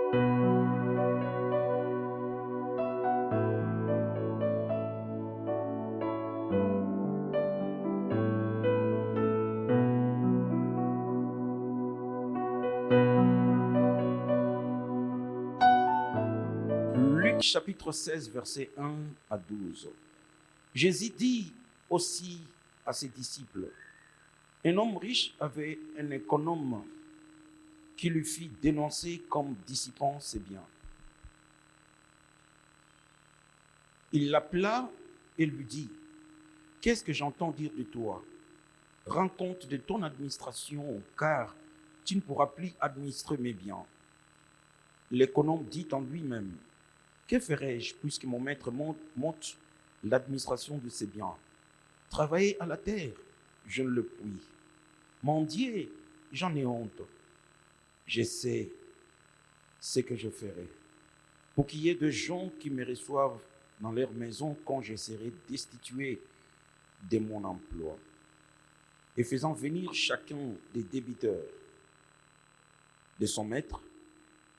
Luc chapitre 16, versets 1 à 12. Jésus dit aussi à ses disciples, un homme riche avait un économe qui lui fit dénoncer comme dissipant ses biens. Il l'appela et lui dit, qu'est-ce que j'entends dire de toi? Rends compte de ton administration, car tu ne pourras plus administrer mes biens. L'économe dit en lui-même, que ferai-je puisque mon maître monte l'administration de ses biens? Travailler à la terre, je ne le puis. Mendier, j'en ai honte. Je sais ce que je ferai pour qu'il y ait de gens qui me reçoivent dans leur maison quand je serai destitué de mon emploi. Et faisant venir chacun des débiteurs de son maître,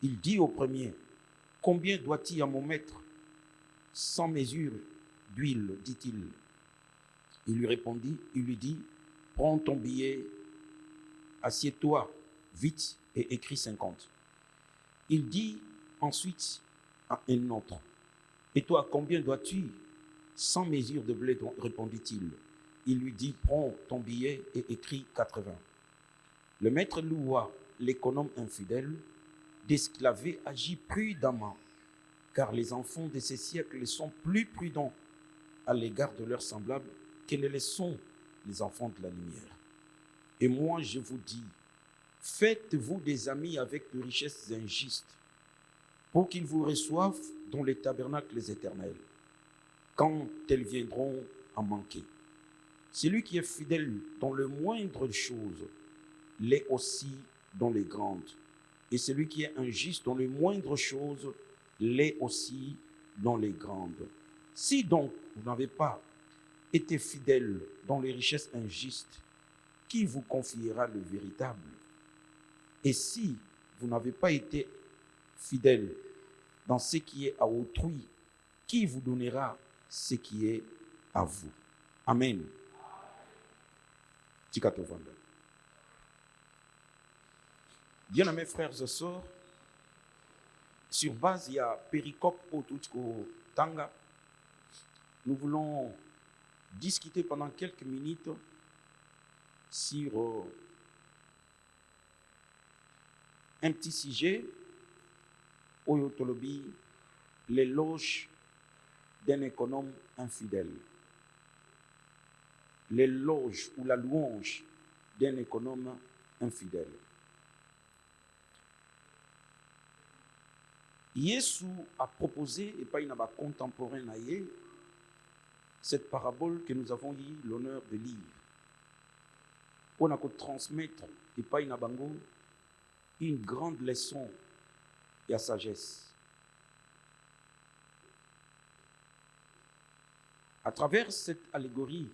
il dit au premier, combien doit-il à mon maître? 100 mesures d'huile, dit-il. Il lui dit, prends ton billet, assieds-toi vite et écris 50. Il dit ensuite à un autre, et toi, combien dois-tu? 100 mesures de blé, répondit-il. Il lui dit, prends ton billet et écris 80. Le maître loua l'économe infidèle de ce qu'il avait agi prudemment, car les enfants de ces siècles sont plus prudents à l'égard de leurs semblables que ne le sont les enfants de la lumière. Et moi, je vous dis, faites-vous des amis avec de richesses injustes, pour qu'ils vous reçoivent dans les tabernacles éternels, quand elles viendront à manquer. Celui qui est fidèle dans le moindre chose l'est aussi dans les grandes. Et celui qui est injuste dans les moindres choses l'est aussi dans les grandes. Si donc vous n'avez pas été fidèle dans les richesses injustes, qui vous confiera le véritable? Et si vous n'avez pas été fidèle dans ce qui est à autrui, qui vous donnera ce qui est à vous? Amen. Bien-aimés frères et sœurs, sur base, il y a Péricope au Tanga. Nous voulons discuter pendant quelques minutes sur un petit sujet, Oyotolobi, l'éloge d'un économe infidèle. L'éloge ou la louange d'un économe infidèle. Jésus a proposé, et pas une contemporain, cette parabole que nous avons eu l'honneur de lire. On a transmettre, et pas une grande leçon et à sagesse. À travers cette allégorie,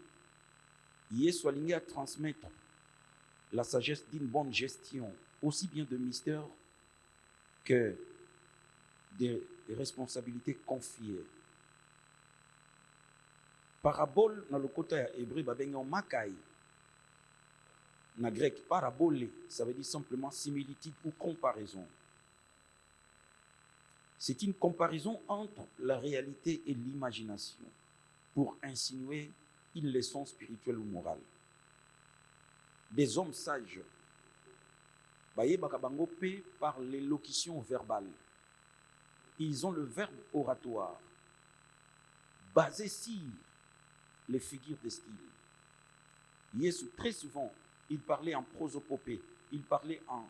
Jésus a transmettre la sagesse d'une bonne gestion, aussi bien de mystères que des responsabilités confiées. Parabole, dans le côté hébreu, en makai. En grec, parabole, ça veut dire simplement similitude ou comparaison. C'est une comparaison entre la réalité et l'imagination pour insinuer une leçon spirituelle ou morale. Des hommes sages, par l'élocution verbale, ils ont le verbe oratoire basé sur les figures de style. Jésus, très souvent, il parlait en prosopopée, il parlait en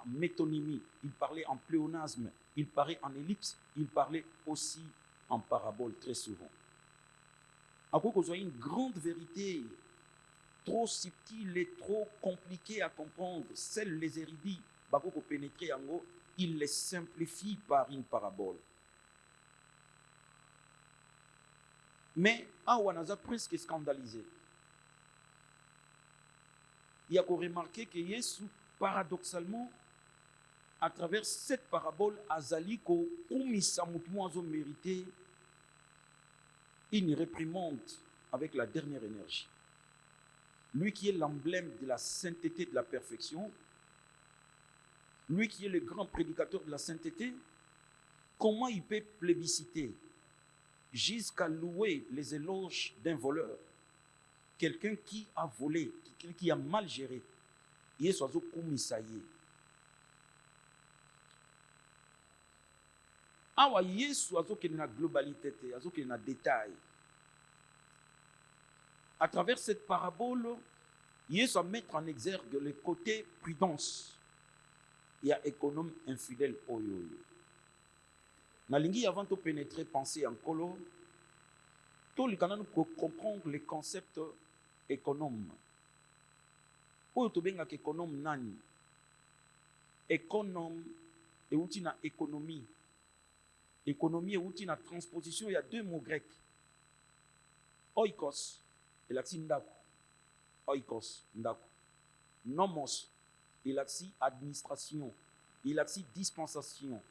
métonymie, il parlait en pléonasme, il parlait en ellipse, il parlait aussi en parabole très souvent. À quoi vous avez une grande vérité trop subtile et trop compliquée à comprendre, celles les érudits, pour pénétrer en haut, il les simplifie par une parabole. Mais on a presque scandalisé. Il y a remarqué que Jésus, paradoxalement, à travers cette parabole, Azali ko kumisa mutumu azo mérité une réprimande avec la dernière énergie. Lui qui est l'emblème de la sainteté, de la perfection, lui qui est le grand prédicateur de la sainteté, comment il peut plébisciter jusqu'à louer les éloges d'un voleur, quelqu'un qui a volé, quelqu'un qui a mal géré. Yesu azo kumisa ye. Awa Yesu azo kene na globalité, azo kene na détail. À travers cette parabole, Yesu va mettre en exergue le côté prudence. Il y a économe infidèle oyo. Nalingi avant de pénétrer, penser en colo, tout le canal comprendre les concepts économes. Oyo to benga économe nani? Économe et outil na économie. Économie et outil na transposition, il y a deux mots grecs. Oikos et l'axi ndako. Oikos, ndako. Nomos et l'axi administration. Et l'axi dispensation.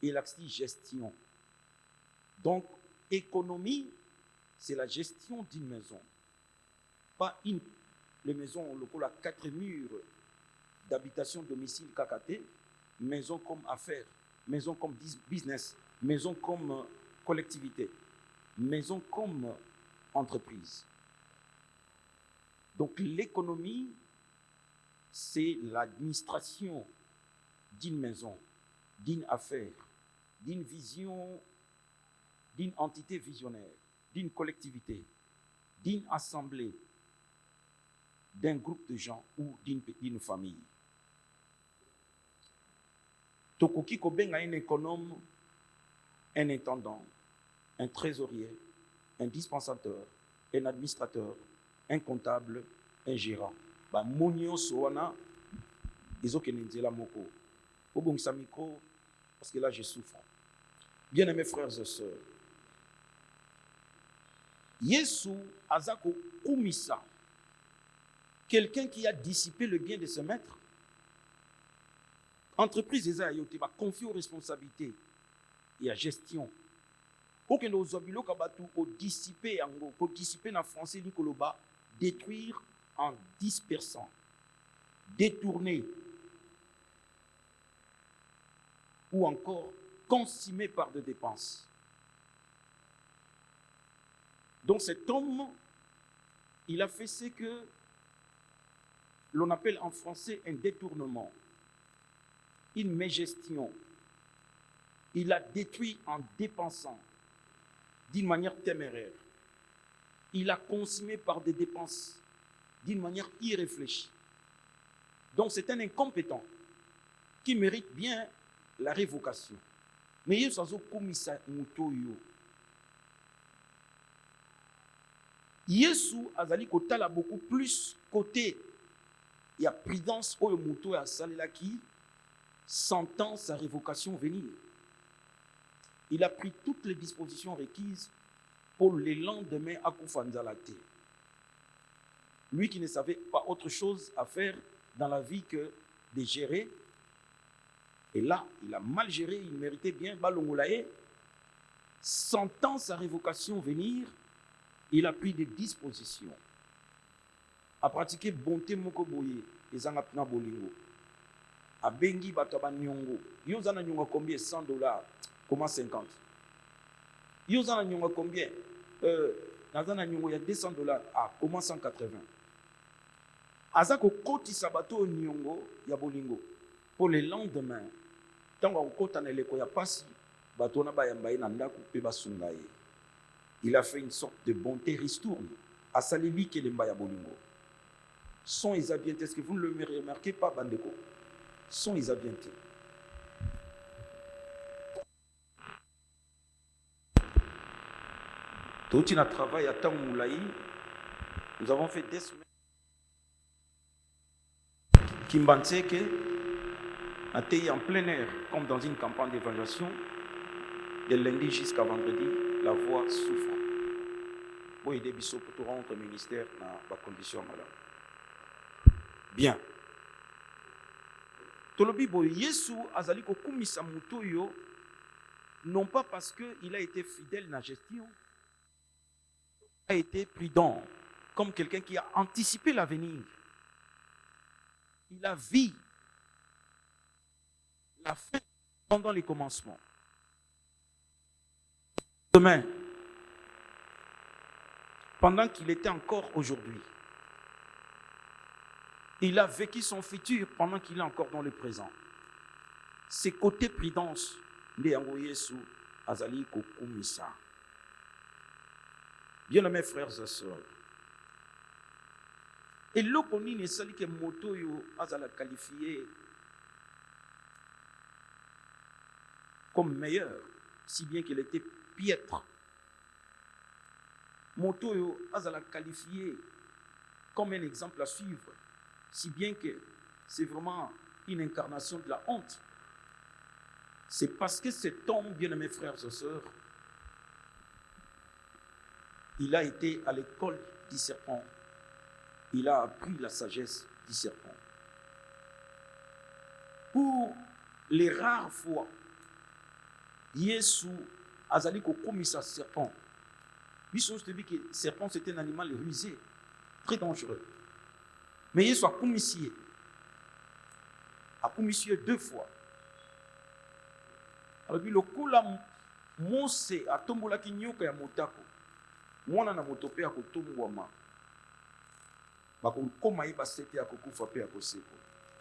Et l'axi gestion. Donc, économie, c'est la gestion d'une maison. Pas une maison, le à 4 murs d'habitation, domicile, KKT, maison comme affaires, maison comme business, maison comme collectivité, maison comme entreprise. Donc l'économie, c'est l'administration d'une maison, d'une affaire, d'une vision, d'une entité visionnaire, d'une collectivité, d'une assemblée, d'un groupe de gens ou d'une famille. Tokoki kobenga un économe, un intendant, un trésorier, un dispensateur, un administrateur, un comptable, un gérant. Ba monyo soana ezokenenzela moko. Obongisa micro parce que là je souffre. Bien-aimés frères et sœurs, Yesu azako kumisa, quelqu'un qui a dissipé le bien de ses maîtres. Entreprise eza yote ba confier aux responsabilités et à gestion. Aucun nos obilo kabatu au dissiper yango, ko dissiper na français du koloba, détruire en dispersant, détourner ou encore consumer par des dépenses. Donc cet homme, il a fait ce que l'on appelle en français un détournement, une mégestion. Il a détruit en dépensant d'une manière téméraire. Il a consumé par des dépenses d'une manière irréfléchie. Donc c'est un incompétent qui mérite bien la révocation. Mais il s'agit komisa mutoyo. Yesu azali kotala beaucoup plus côté il y a prudence oyo muto ya salelaki sentant sa révocation venir. Il a pris toutes les dispositions requises pour le lendemain à Koufanzalate. Lui qui ne savait pas autre chose à faire dans la vie que de gérer. Et là, il a mal géré, il méritait bien Balongolae. Sentant sa révocation venir, il a pris des dispositions à pratiquer bonté mokoboye et zangapna bolingo. A bengi bataba nyongo. Yo zana nyongo combien? $100. Comment 50? Yo zana nyongo combien? Nazana nyongo ya $200. Ah, comment 180? Azako koti sabato nyongo ya bolingo. Pour le lendemain, tango kota na leko ya pasi, batona ba yambaye na ndaku pe basungaye. Il a fait une sorte de bonté ristourne à Salibi qui est le mbaya bolingo. Sont les habientés. Est-ce que vous ne le remarquez pas, Bandeko? Sont les habientés. Tout un travail à Tamoulaï. Nous avons fait des semaines. Kimbanseke a été en plein air, comme dans une campagne d'évaluation, de lundi jusqu'à vendredi, la voix souffre. Pour aider Bissot pour tout rendre au ministère dans la condition, madame. Bien. Tolobi boye Yesu azali kokumisa mutu yo non pas parce qu'il a été fidèle dans la gestion, a été prudent, comme quelqu'un qui a anticipé l'avenir. Il a vu la fin pendant les commencements. Demain, pendant qu'il était encore aujourd'hui, il a vécu son futur pendant qu'il est encore dans le présent. C'est côté prudence de yango Yesu azali kokumisa. Bien-aimés frères et sœurs, et l'autre ne sali que moto yo azala qualifié comme meilleur, si bien qu'il était piètre. Moto yo azala qualifié comme un exemple à suivre, si bien que c'est vraiment une incarnation de la honte. C'est parce que cet homme, bien-aimés frères et sœurs, il a été à l'école du serpent. Il a appris la sagesse du serpent. Pour les rares fois, Yesu azali kokomisa serpent. Biso te dit que le serpent c'était un animal rusé, très dangereux. Mais Yesu a commissionné 2 fois. Alors le kula Mose atombola kinyoka ya motako. Mwana na motope ya kotombwama. Bakoma yeba sete ya kokufa pe ya koseko.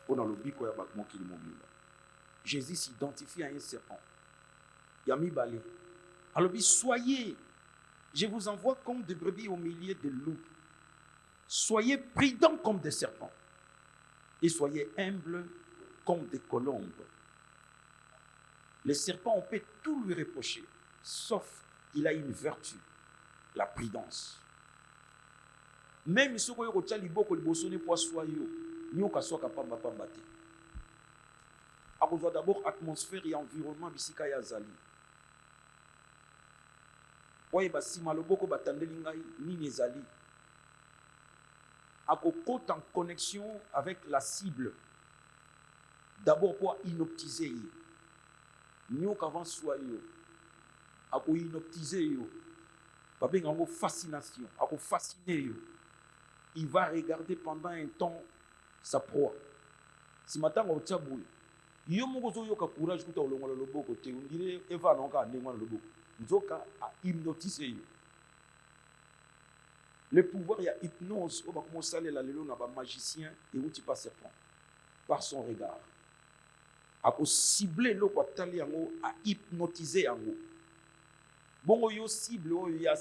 Pona lobiko ya bakmokili mobimba. Jésus s'identifie à un serpent. Yami balé. Alors soyez, je vous envoie comme des brebis au milieu de loups. Soyez prudents comme des serpents. Et soyez humbles comme des colombes. Le serpent, on peut tout lui reprocher, sauf qu'il a une vertu, la prudence. Même si vous avez dit que vous avez soyez, vous avez capable de faire d'abord atmosphère et environnement bisika ya zali. Oye basi maloboko batandeli ngai nini zali. Akokota en connexion avec la cible. D'abord pour inoptiser. Nous qu'avant soyez, ako inoptiser yo, babé ngamo fascination, ako fasciner yo. Il va regarder pendant un temps sa proie. Si matin on tient boule, yo moko zo yo ka courage kuta olongola loboko te, on dirait Eva nonka ndengwa loboko. Nzoka a hypnotiser yo. Le pouvoir il y a hypnose, on va commencer à aller la lelo na ba magicien et où tu pas serpent par son regard. A cibler le kwatali yango a hypnotiser yango. Bongo yo cible o ya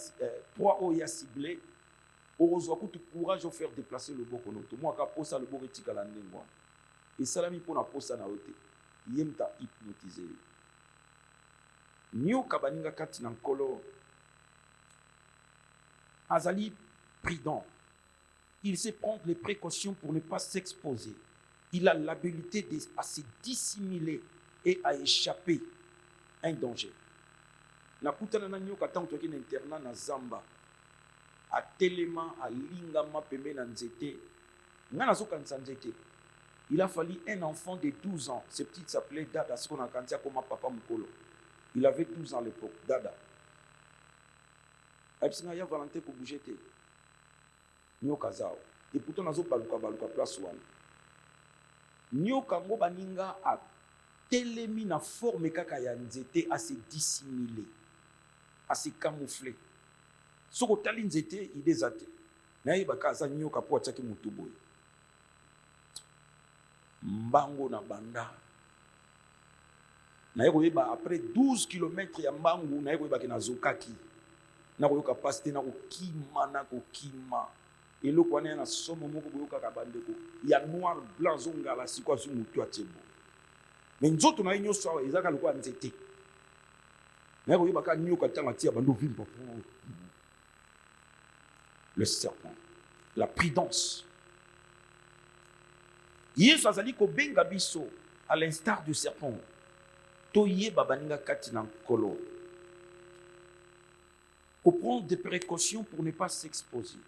proie o ya ciblé. Ozwa kutu courage de faire déplacer le boko noto. Moi ka posa le boko tika la ndengwa. Et salami pona posa na ote. Yemta hypnotiser. Nyo kabaninga kati na nkolo. Azali prudent. Il sait prendre les précautions pour ne pas s'exposer. Il a l'habilité à se dissimuler et à échapper à un danger. Na kutana na nyoka tango toki na internat na Zamba. A telema, a lingama pembe na nzete. Nga nazoka nzete. Il a fallu un enfant de 12 ans. Ce petit s'appelait Dada, ce qu'on a kantia comme papa Mukolo. Il avait 12 ans à l'époque, Dada. Absinga ya Valentin pour bouger te. Nyoka zao. Et pourtant nazo baluka place wana. Nyoka ngo baninga a telemi na forme kaka ya nzete a se dissimuler, a se camoufler. Soko tali nzete idezate. Na yeba kaza nyoka po ataki mutu boye. Mbango na banda. Na yeba après 12 km ya mbango na yeba ke na zokaki. Na koyoka paste na kokima na kokima. Et le kwane na somo moko boyoka kabandeko ya noir blanc zongala sikwa su mutu atebo mais nzoto na inyo sawa ezaka lokwa nzete na ko yebaka nyoka tanga tia bandu vimpo le serpent la prudence Yesu azali ko benga biso à l'instar du serpent to yeba baninga kati na nkolo ko prendre des précautions pour ne pas s'exposer,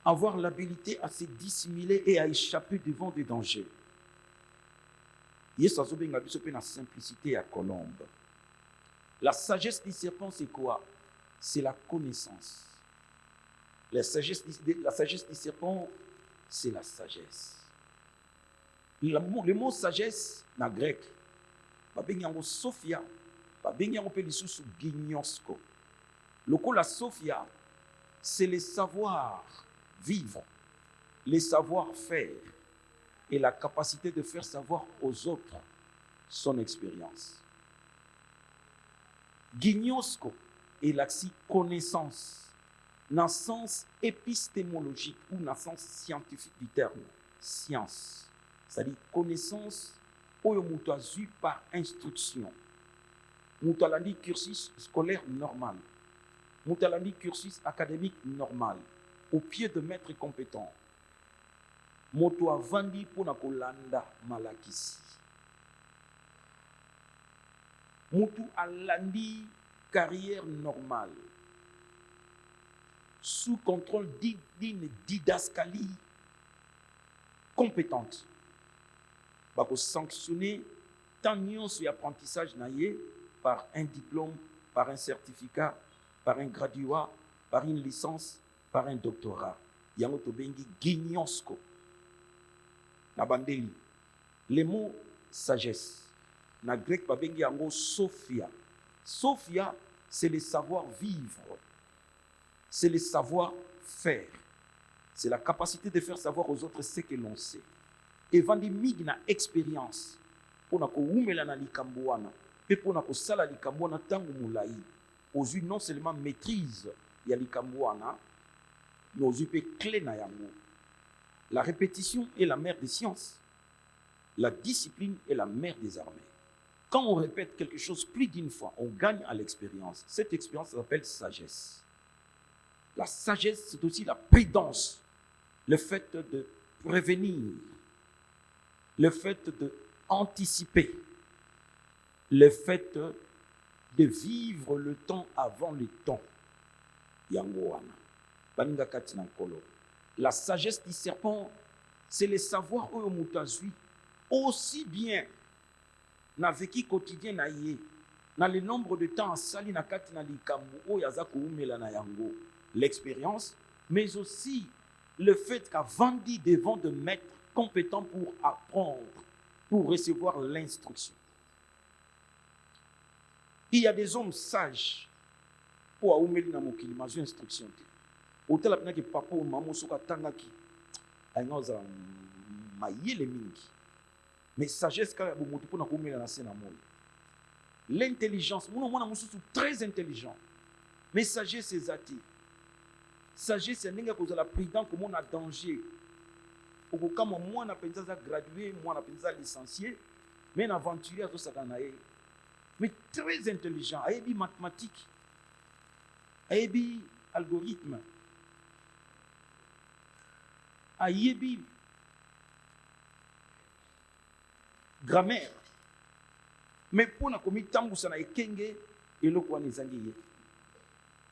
avoir l'habilité à se dissimuler et à échapper devant des dangers. Yesu azobenga biso pe na simplicité ya colombe. La sagesse du serpent, c'est quoi? C'est la connaissance. La sagesse du serpent, c'est la sagesse. Le mot sagesse, na grec, babengi yango sophia, babengi yango pe lisusu gignosko. Lokola sophia, c'est le savoir vivre, le savoir faire et la capacité de faire savoir aux autres son expérience. Gignosko est la connaissance, dans le sens épistémologique ou dans le sens scientifique du terme, science. C'est-à-dire connaissance oyo mutu azwi par instruction. Mutu alandi cursus scolaire normal. Mutu alandi cursus académique normal. Au pied de maîtres compétents. Mutu avandi pona kolanda malakisi. Mutu alandi carrière normale. Sous contrôle d'une didascalie compétente. Bako sanctionner tant nyonso ya apprentissage naie par un diplôme, par un certificat, par un graduat, par une licence, par un doctorat. Yango to bengi gignosko. Na bandeli. Le mot sagesse. Na grec ba bengi yango sophia. Sophia, c'est le savoir vivre. C'est le savoir faire. C'est la capacité de faire savoir aux autres ce que l'on sait. Et vandi mig na expérience pona ko umela na likambo wana pe pona ko sala likambo wana tangu mulai ozui non seulement maîtrise ya likambo wana mais ozui pe clé na yango. La répétition est la mère des sciences. La discipline est la mère des armées. Quand on répète quelque chose plus d'une fois, on gagne à l'expérience. Cette expérience s'appelle sagesse. La sagesse, c'est aussi la prudence, le fait de prévenir, le fait d'anticiper, le fait de vivre le temps avant le temps. La sagesse du serpent, c'est le savoir au mutazui, aussi bien na vécu quotidien na ye, na le nombre de temps sali na kati na likambo o yaza ko umela na yango, l'expérience, mais aussi le fait qu'avant dit devant de maîtres compétents pour apprendre, pour recevoir l'instruction. Il y a des hommes sages pour aumeli na mokili mazu instruction. Hôtel apena ki papa ou maman soka tangaki aingoza mayele mingi. Mais sagesse ka bo mutu pona aumela na sena moyo. L'intelligence, mona mususu très intelligent. Mais sagesse ezati. Sagesse ndenge kozala prudent comme on a danger. Okokama mwana penza za gradué, mwana penza licencié, mais un aventurier to sakanae. Mais très intelligent, ayebi mathématiques, ayebi algorithme, ayebi grammaire. Mais pour na komi tambusa na ekenge eloko wana ezangi ye.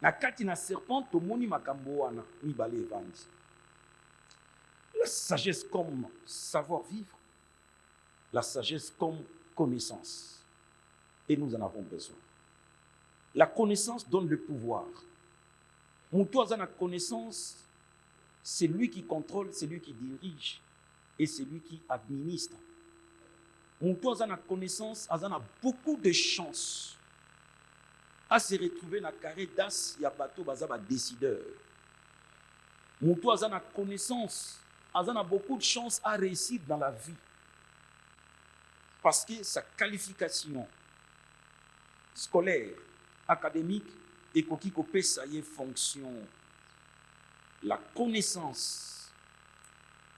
Na kati na serpent tomoni makambo wana mibale evandi. La sagesse comme savoir-vivre, la sagesse comme connaissance. Et nous en avons besoin. La connaissance donne le pouvoir. Moutoua la connaissance, c'est lui qui contrôle, c'est lui qui dirige et c'est lui qui administre. Moutoua la connaissance, a beaucoup de chances à se retrouver dans le carré d'as, il y a bateau, bazaba décideur. Moutoua la connaissance, a beaucoup de chances à réussir dans la vie. Parce que sa qualification scolaire, académique, et qui peut ça y est fonction. La connaissance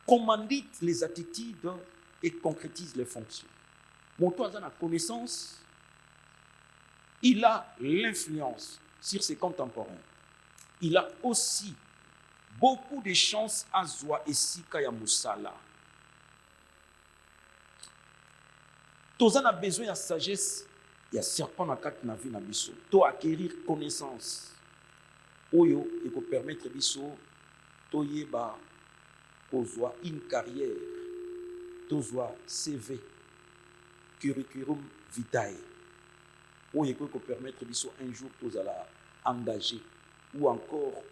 commandite les attitudes et concrétise les fonctions. Mon toi, dans la connaissance, il a l'influence sur ses contemporains. Il a aussi beaucoup de chances à Zoa et Sika ya Moussala. Tous on a besoin de sagesse. Il y a serpent na kati na vie na biso. To acquérir connaissance. Oyo et pour permettre biso to yeba kozwa une carrière, to zwa CV, curriculum vitae. Où il peut permettre un jour tous à la engager. Ou encore,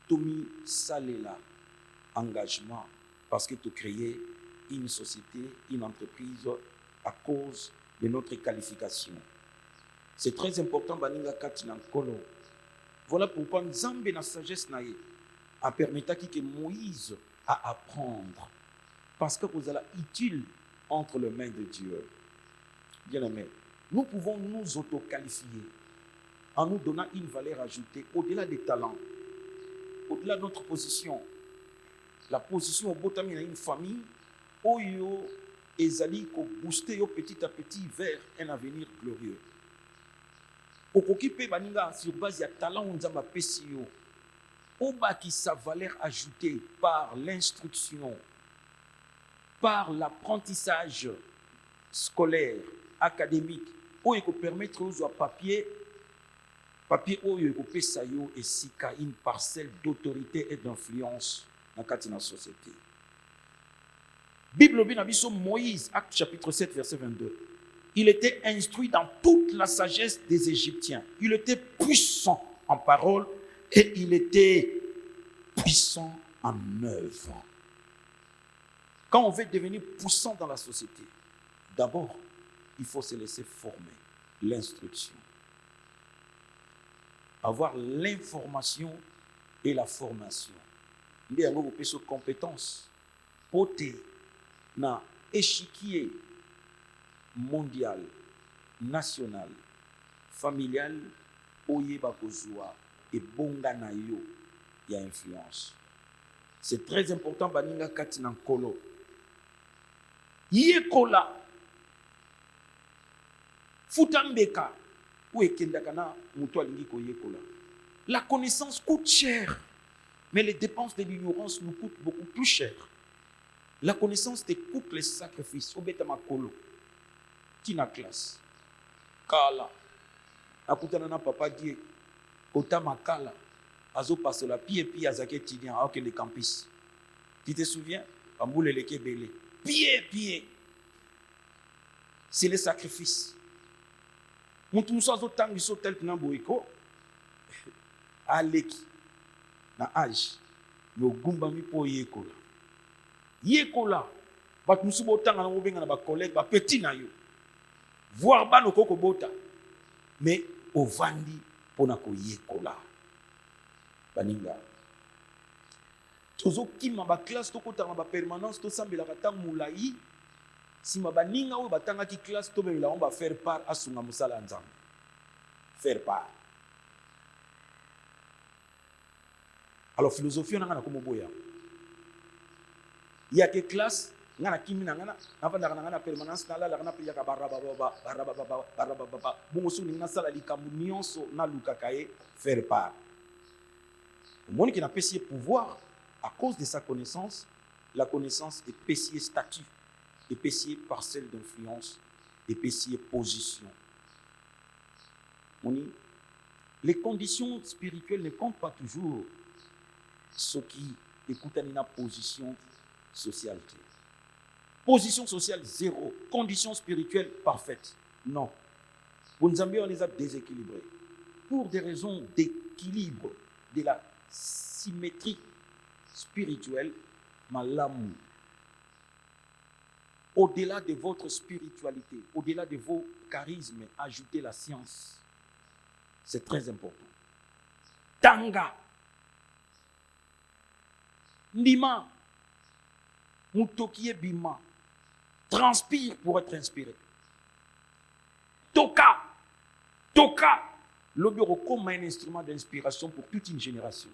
Tommy Salela, engagement, parce que tu créer une société, une entreprise à cause de notre qualification. C'est très important, Baninga Katina Kolo. Voilà pourquoi Nzambe na sagesse naïe a permis que Moïse a apprendre. Parce que vous allez utile entre les mains de Dieu. Bien aimé, nous pouvons nous auto-qualifier en nous donnant une valeur ajoutée au-delà des talents, au-delà de notre position. La position au botami dans une famille, Oyo ezali ko booster yo petit à petit vers un avenir glorieux. Okokipe baninga sur base ya talent onzamba pesi yo. Obaki sa valeur ajoutée par l'instruction, par l'apprentissage scolaire, académique, où il peut permettre aux papier où il peut pesa yo et sika une parcelle d'autorité et d'influence dans la société. Bible binabiso Moïse, acte chapitre 7, verset 22. Il était instruit dans toute la sagesse des Égyptiens. Il était puissant en parole et il était puissant en œuvre. Quand on veut devenir puissant dans la société, d'abord, il faut se laisser former, l'instruction. Avoir l'information et la formation. Il y a une compétence. Poté, na échiquier mondial, national, familial, oyeba kozua et bonga na yo, il y a influence. C'est très important, baninga katina kolo. Yekola, futambeka, ou ekendakana, muto alingi ko yekola. La connaissance coûte cher, mais les dépenses de l'ignorance nous coûtent beaucoup plus cher. La connaissance te coûte les sacrifices. Obeta makolo. Tina classe. Kala. Akutana na papa die. Kota makala. Azo passe la pied azake étudiant. Ok, le campus. Tu te souviens? Amboule le kebele. Pied. C'est le sacrifice. Moutou moussa zo tangi so tel que namboiko. Aleki. Na âge. No gumbami po yekola. Yekola, bat musu botanga na mobenga na ba collègue ba petit na yo. Voir ba no koko bota. Mais ovandi pona ko yekola. Baninga. Tozo kima ba classe to kotanga ba permanence to sambela katang mulai. Sima baninga o batanga ki classe to bela on ba faire part asunga musala nzambe. Faire part. Alors philosophie on a na komo boya. Il y a que classe, il y a qui n'a pas permanence, il y a qui faire part. Le monde qui n'a pas essayé pouvoir, à cause de sa connaissance, la connaissance est payée statut, est payée parcelle d'influence, est payée position. Les conditions spirituelles ne comptent pas toujours ce qui écoute une position sociale. Position sociale, zéro. Condition spirituelle, parfaite. Non. Pour nous, on les a déséquilibrés. Pour des raisons d'équilibre, de la symétrie spirituelle, malamu. Au-delà de votre spiritualité, au-delà de vos charismes, ajoutez la science. C'est très important. Tanga. Nima. Mutokie bima. Transpire pour être inspiré. Toka. Le bureau comme un instrument d'inspiration pour toute une génération.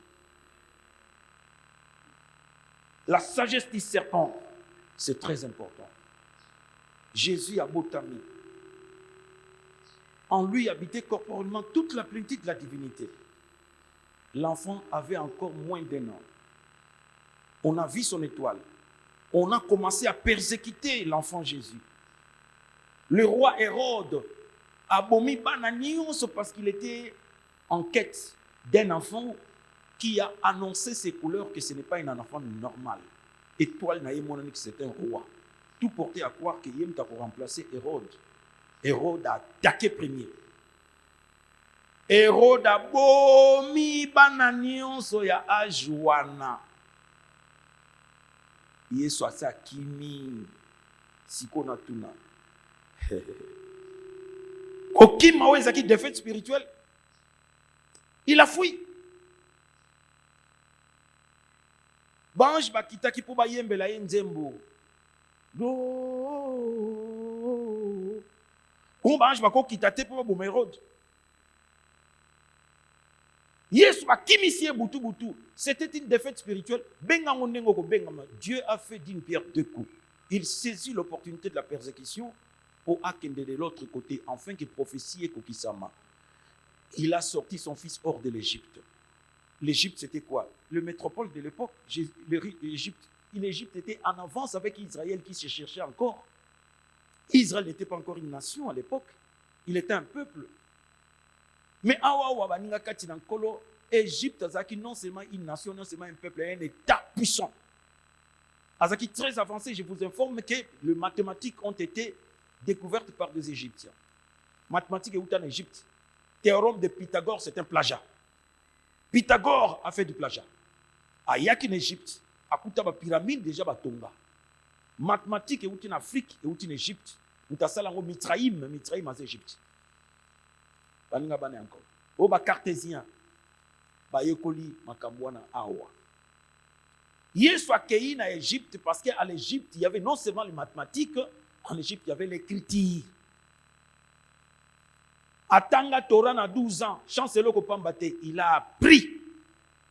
La sagesse du serpent, c'est très important. Jésus a botami. En lui habitait corporellement toute la plénitude de la divinité. L'enfant avait encore moins d'1 an. On a vu son étoile. On a commencé à persécuter l'enfant Jésus. Le roi Hérode a bomi bananios parce qu'il était en quête d'un enfant qui a annoncé ses couleurs que ce n'est pas un enfant normal. Étoile n'a que c'est un roi. Tout portait à croire qu'il y a remplacé Hérode. Hérode a attaqué premier. Hérode a bomi bananionso ya ajuana. Yesu asa kimi sikona tuna. Okima weza ki défaite spirituelle. Il a fui. Banj bakita ki pou ba yembela ye nzembo. Ou banj bako kita te pou ba boma Hérode. Yesu akimisie butu butu. C'était une défaite spirituelle. Dieu a fait d'une pierre deux coups. Il saisit l'opportunité de la persécution pour akende de l'autre côté, afin que prophétie et kokisama. Il a sorti son fils hors de l'Égypte. L'Égypte, c'était quoi? Le métropole de l'époque. L'Égypte était en avance avec Israël qui se cherchait encore. Israël n'était pas encore une nation à l'époque. Il était un peuple. Mais Égypte, non seulement une nation, non seulement un peuple, un État puissant. Azaki très avancé, je vous informe que les mathématiques ont été découvertes par des Égyptiens. Mathématiques est où en Égypte? Théorème de Pythagore, c'est un plagiat. Pythagore a fait du plagiat. Ayak en Égypte, à Koutaba pyramide déjà batonga. Mathématiques est où en Afrique, et où en Égypte. Nous avons Mitraïm en Égypte. Baninga bane encore. O ba cartésien. Ba yekoli makambwana awa. Yesu akei na Égypte parce qu'à l'Égypte, il y avait non seulement les mathématiques, en Égypte, il y avait l'écriture. Atanga Torah na 12 ans, chancelo ko pambate, il a appris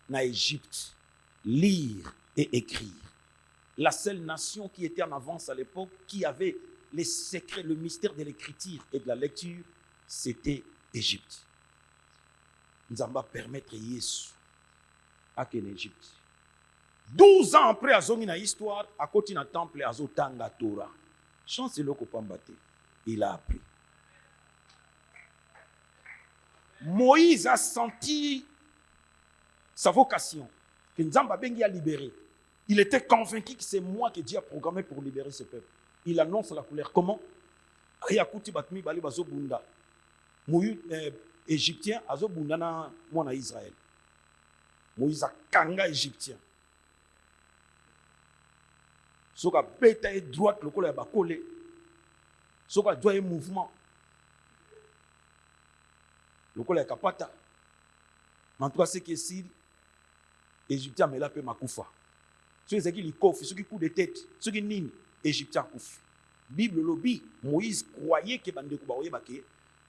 na Égypte lire et écrire. La seule nation qui était en avance à l'époque, qui avait les secrets, le mystère de l'écriture et de la lecture, c'était Égypte. Nous allons permettre Yesu à qu'en Égypte. 12 ans après, à Zongina histoire, à côté d'un temple, à Zotanga Torah. Chance le Kopambate. Il a appris. Moïse a senti sa vocation. Que Nzamba Bengi a libéré. Il était convaincu que c'est moi que Dieu a programmé pour libérer ce peuple. Il annonce la colère. Comment? Ayakuti Batmi Bali Bazo Bunda. Moïse égyptien azo bundana mwana Israël. Moïse a kanga égyptien. Soka beta et droite le kola bakole. Soka doit un mouvement. Le kola kapata. En tout cas c'est que si égyptien mais là peut makufa. Ceux qui li kofi, ceux qui coup de tête, ceux qui nini égyptien kofi. Bible lobby Moïse croyait que bande ko ba oyebake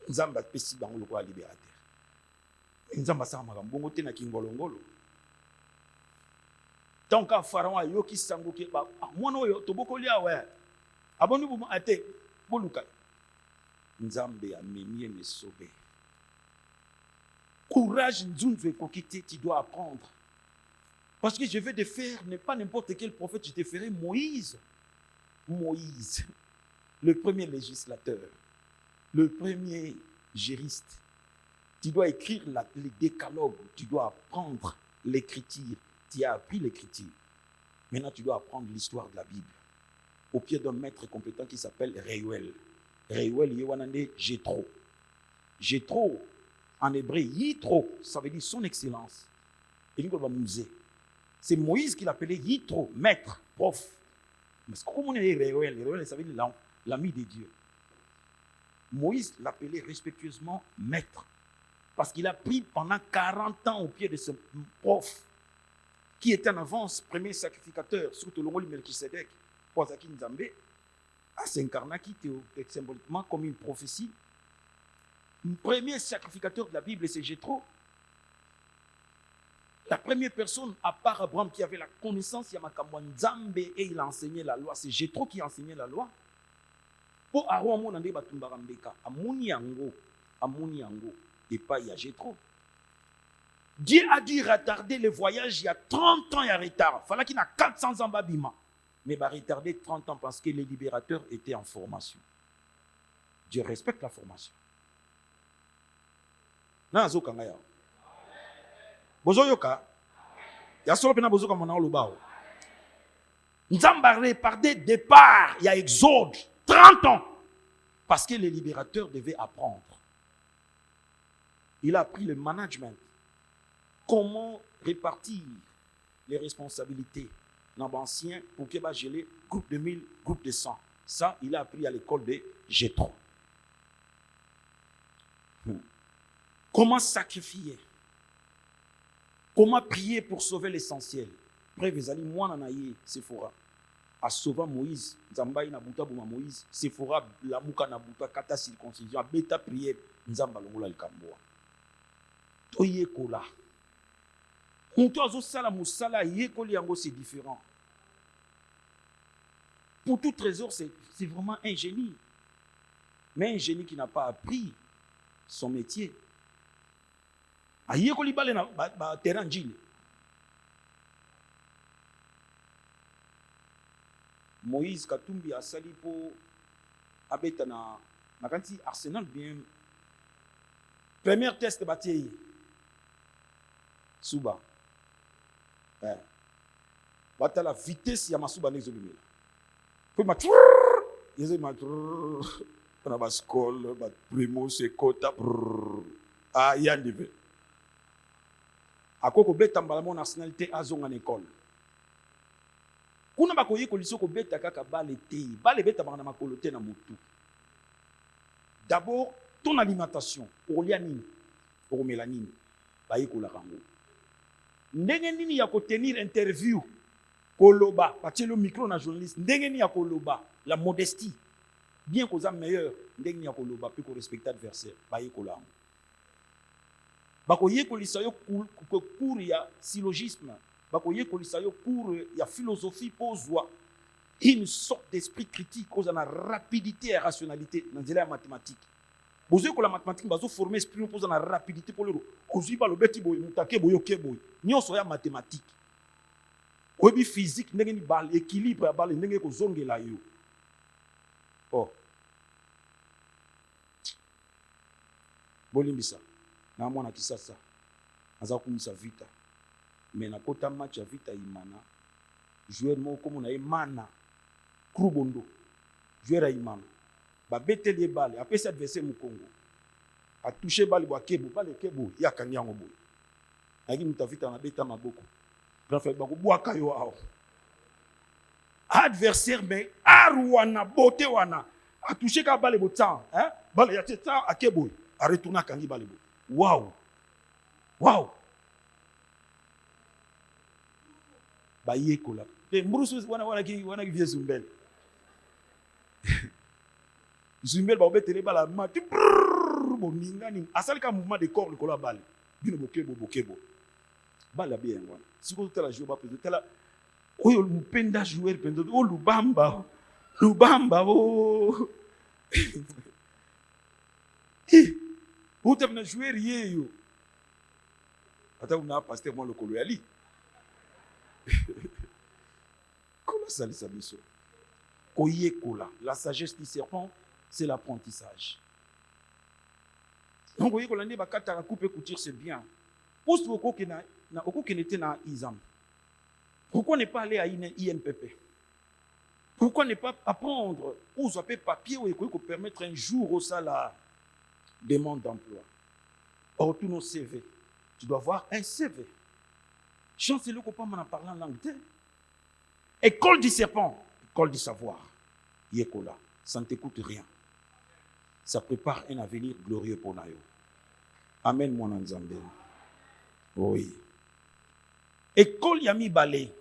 Nzamba pesi bango lokola libérateur. Nzamba sa makambo te na kingolongolo. Donc quand Pharaon a yoki sango ke ba mwana oyo tobokoli awe. Abonu bu ate boluka. Nzambe a menié me sauver. Courage nzunzwe kokite, tu dois apprendre. Parce que je vais te faire pas n'importe quel prophète, je te ferai Moïse. Moïse, le premier législateur. Le premier juriste, tu dois écrire les décalogues, tu dois apprendre l'écriture. Tu as appris l'écriture. Maintenant, tu dois apprendre l'histoire de la Bible. Au pied d'un maître compétent qui s'appelle Reuel. Reuel, Yewanande, Jéthro. Jéthro, en hébreu, Yitro, ça veut dire son excellence. C'est Moïse qui l'appelait Yitro, maître, prof. Mais comment on est Reuel? Reuel, ça veut dire l'ami de Dieu. Moïse l'appelait respectueusement maître. Parce qu'il a pris pendant 40 ans au pied de ce prof qui était en avance, premier sacrificateur, surtout le rôle de Melchisedec, Poisaki Nzambe, à s'incarner qui était symboliquement comme une prophétie. Le premier sacrificateur de la Bible, c'est Jéthro. La première personne, à part Abraham, qui avait la connaissance, Yamakamwa Nzambe, et il a enseigné la loi. C'est Jéthro qui a enseigné la loi. Pour Aaron Monande Batumbarambeka, Amoni Yango, et pas il y a Jéthro. Dieu a dû retarder le voyage il y a 30 ans, il y a retard. Il fallait qu'il y ait 400 ans Babima. Mais il va retarder 30 ans parce que les libérateurs étaient en formation. Dieu respecte la formation. Nazo Kangaya. Bozo Yoka. Il y a solo pena bozo comme on a le bao. Nzamba reparté départ, il y a Exode. 30 ans. Parce que le libérateur devait apprendre. Il a appris le management. Comment répartir les responsabilités dans l'ancien pour qu'il va gérer groupe de 1000, groupe de 100. Ça, il a appris à l'école de Jéthro. Comment sacrifier? Comment prier pour sauver l'essentiel? Prévezali, moi, nanaye, Sephora. A sauvé Moïse, Nzambaï na buta buma Moïse, Sephora, la mouka na buta, kata circoncision, beta prière, Nzamba longola likamboa. Toye kola. Mouto azo sala moussala, yekoli yango, c'est différent. Pour tout trésor, c'est vraiment un génie. Mais un génie qui n'a pas appris son métier. A yekoli bale na terrain jile. Moïse Katumbi a sali pour abeta na kanti Arsenal bien. Premier test bataille. Suba. Bata la vitesse ya masuba nezobimela. Puis ma yeze ma na baskol ba primo se kota a yandive. Akoko beta mbala mon nationalité azonga na école. Kuna bakoyi koliso ko beta kaka bale te, bale beta bana makolo te na mutu. D'abord ton alimentation, olia nini, oromela nini, ba yikola kango. Ndenge nini ya ko tenir interview, koloba, patelo micro na journaliste, ndenge nini ya koloba, la modestie, bien qu'on soit meilleur, ndenge nini ya koloba, puis qu'on respecte adversaire, ba yikola kango. Bakoyi kolisa yo cours ya syllogisme. Bakoye kolisa yo cours ya philosophie poswa une sorte d'esprit critique aux na rapidité et rationalité dans la mathématique. Bozo ko la mathématique bazo former esprit pose na rapidité pour le ozi ba lobeti boy mutake boyo keboy nyonso ya mathématique. Obi physique ndenge ni bal équilibre ya bal ndenge ko zongela yo. Oh. Bolimbisa na mwana kisasa aza kumisa vita. Mais na kota match ya vita imana joueur moko mona imana Krubondo joueur imana ba beteli balle après cet adversaire mukongo a touché balle ba kebo balle kebo ya kanyango boy aki mutavita na beta maboko grand frère bako bwaka yo aho adversaire mais arwana boté wana a touché ka balle botan hein balle ya teta a kebo a retourner kangi balle bo wow wow. Ba yekola te mburusu wana ki vie zumbel zumbel ba obetele bala mati boninga ni asali ka mouvement de corps le kola balle bino bokebo bala bien wana siko tala jouer ba peut tala oyo mpenda joueur pendo o lubamba o o tena joueur yeyo ata una pasteur moi le kolo yali. La sagesse du serpent, c'est l'apprentissage. Donc, vous voyez que couper couture, c'est bien. Pourquoi ne pas aller à INPP? Pourquoi ne pas apprendre aux papiers ou permettre un jour au salaire demande d'emploi? Or, tous nos CV, tu dois avoir un CV. Chance le copain m'en parlant en langue. École du serpent, école du savoir. Yekola, ça ne t'écoute rien. Ça prépare un avenir glorieux pour Nayo. Amen, mon Nzambe. Oui. École Yami Balé,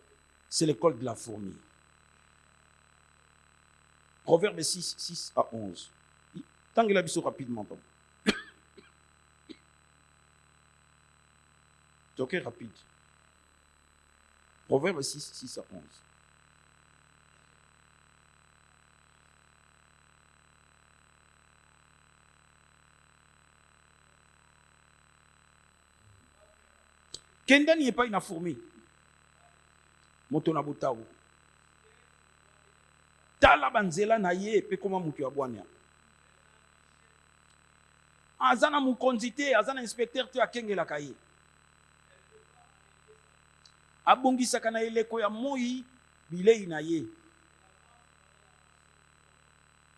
c'est l'école de la fourmi. Proverbe 6 à 11. Tant que la biseau rapidement. C'est ok, rapide. Proverbe 6 à 11. Kenda n'y est pas une fourmi. Motona botaou. Tala banzela na ye pe koma mutu ya bwania. Azana mukonzite, azana inspecteur tu akengela kaye. Abongisaka na eleko ya moi bilei na ye.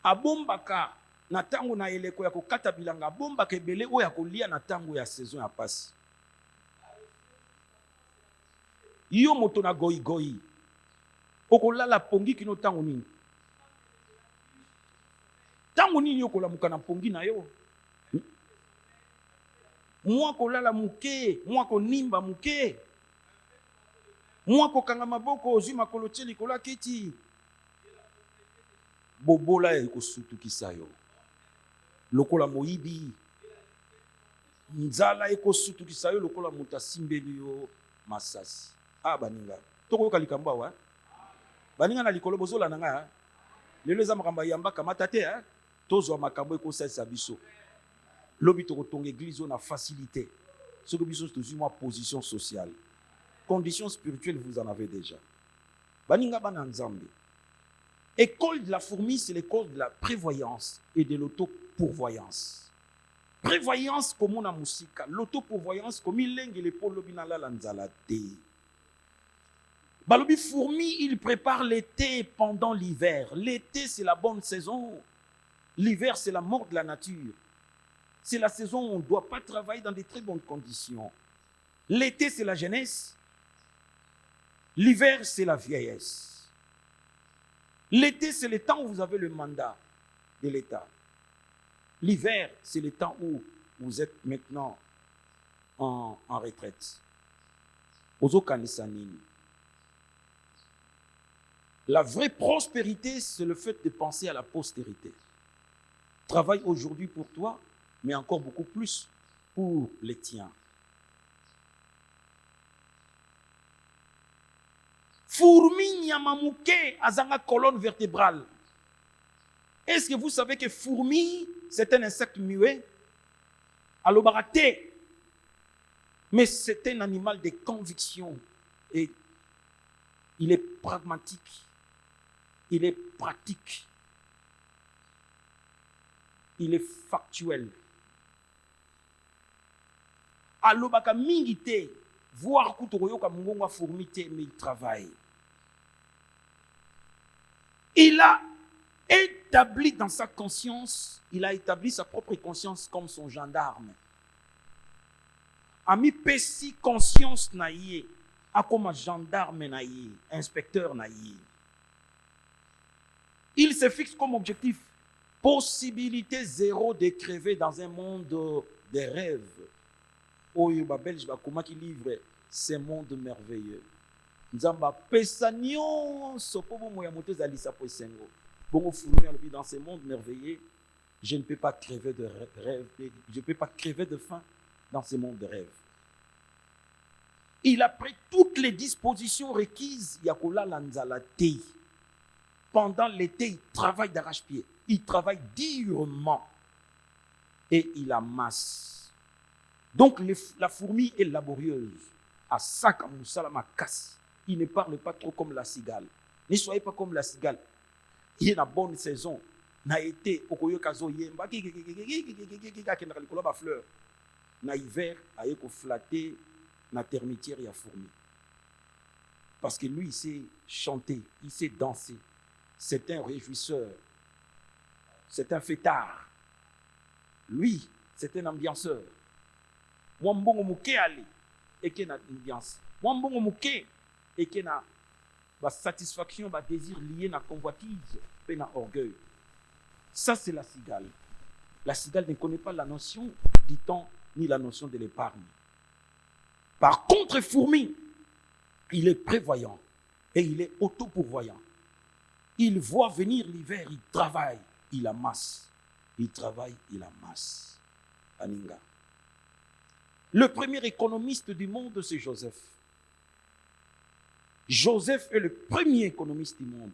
Abombaka na tango na eleko ya kokata bilanga bomba kebele oyo ya kolia na tango ya saison ya pasi. Yo moto na goyi okolala pongi kino tango nini? Tango nini yo kolamuka na pongi na yo? Mwa kolala muke, mwa konimba muke, mwa kokanga maboko ozwi makolo tie likolo ya kiti. Bobola ekosutukisa yo lokola moyibi, nzala ekosutukisa yo lokola moto asimbeli yo masasi. Baninga tokoyoka likambo awa baninga na likolo bozolanda nga lelo eza makambo yamba kamata te tozwa makambo ekosalisa biso lobi tokotonga église na facilité soki biso tozwi mwa position sociale, conditions spirituelles vous en avez déjà. Baninga bana nzambe, école de la fourmi, c'est l'école de la prévoyance et de l'auto-pourvoyance. Prévoyance comme on a musika, l'auto-pourvoyance comme il lenge les polo binala lanzalate. Balobi fourmi, il prépare l'été pendant l'hiver. L'été, c'est la bonne saison. L'hiver, c'est la mort de la nature. C'est la saison où on ne doit pas travailler dans de très bonnes conditions. L'été, c'est la jeunesse. L'hiver, c'est la vieillesse. L'été, c'est le temps où vous avez le mandat de l'État. L'hiver, c'est le temps où vous êtes maintenant en retraite. Ozo kanisanini. La vraie prospérité, c'est le fait de penser à la postérité. Travaille aujourd'hui pour toi, mais encore beaucoup plus pour les tiens. Fourmi nyamamuke azanga colonne vertébrale. Est-ce que vous savez que fourmi, c'est un insecte muet? Alobaraté. Mais c'est un animal de conviction. Et il est pragmatique. Il est pratique. Il est factuel. Alobaka mingite, voir kutoyoka mungonga fourmité, mais il travaille. Il a établi dans sa conscience, il a établi sa propre conscience comme son gendarme. Ami pesi conscience naïe, a comme gendarme naïe, inspecteur naïe. Il se fixe comme objectif possibilité zéro de crever dans un monde des rêves. Oyo Belge comment qui livre ce monde merveilleux. Nzamba pesa nyonso po bomo ya moto ezalisa po esengo. Bongo fourmi alobi dans ce monde merveilleux, je ne peux pas crever de rêve, je ne peux pas crever de faim dans ce monde de rêve. Il a pris toutes les dispositions requises yakola lanzala te. Pendant l'été, il travaille d'arrache-pied. Il travaille durement et il amasse. Donc la fourmi est laborieuse. À sac à moussalama casse. Il ne parle pas trop comme la cigale. Ne soyez pas comme la cigale. Il y a une bonne saison. Na été, okoyo kazo yemba, fleur. Na hiver, aye ko flatter na termitière ya fourmi. Parce que lui, il sait chanter, il sait danser. C'est un réjouisseur. C'est un fêtard. Lui, c'est un ambianceur. Moi, mbongo muke ali, et qu'il y a une ambiance. Moi, mbongo muke, et qu'il y a une satisfaction, un désir lié à la convoitise, et à l'orgueil. Ça, c'est la cigale. La cigale ne connaît pas la notion du temps, ni la notion de l'épargne. Par contre, fourmi, il est prévoyant et il est autopourvoyant. Il voit venir l'hiver, il travaille, il amasse. Il travaille, il amasse. Aninga. Le premier économiste du monde, c'est Joseph. Joseph est le premier économiste du monde.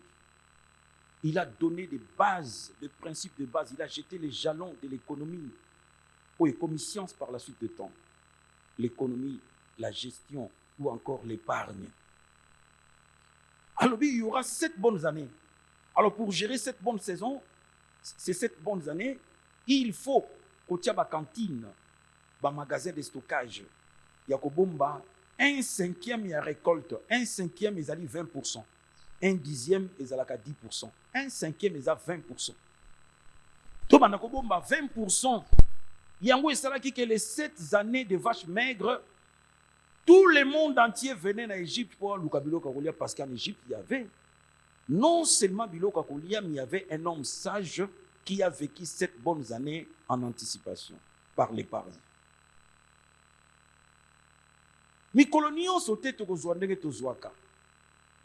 Il a donné des bases, des principes de base. Il a jeté les jalons de l'économie. Comme science par la suite du temps. L'économie, la gestion ou encore l'épargne. Alors, il y aura 7 bonnes années. Alors, pour gérer cette bonne saison, ces 7 bonnes années, il faut qu'au Tiaba cantine, un magasin de stockage, il y a 1/5 de récolte, 1/5 ils allaient 20%, 1/10 ils allaient 10%, 1/5 ils allaient 20%. To bana ko bomba 20%. Yango esalaki que les 7 années de vaches maigres, tout le monde entier venait en Égypte pour luka biloko kolia, parce qu'en Égypte il y avait non seulement biloko kolia, mais il y avait un homme sage qui a vécu 7 bonnes années en anticipation par l'épargne. Mikolo nyonso te tokozwa ndenge tozwaka.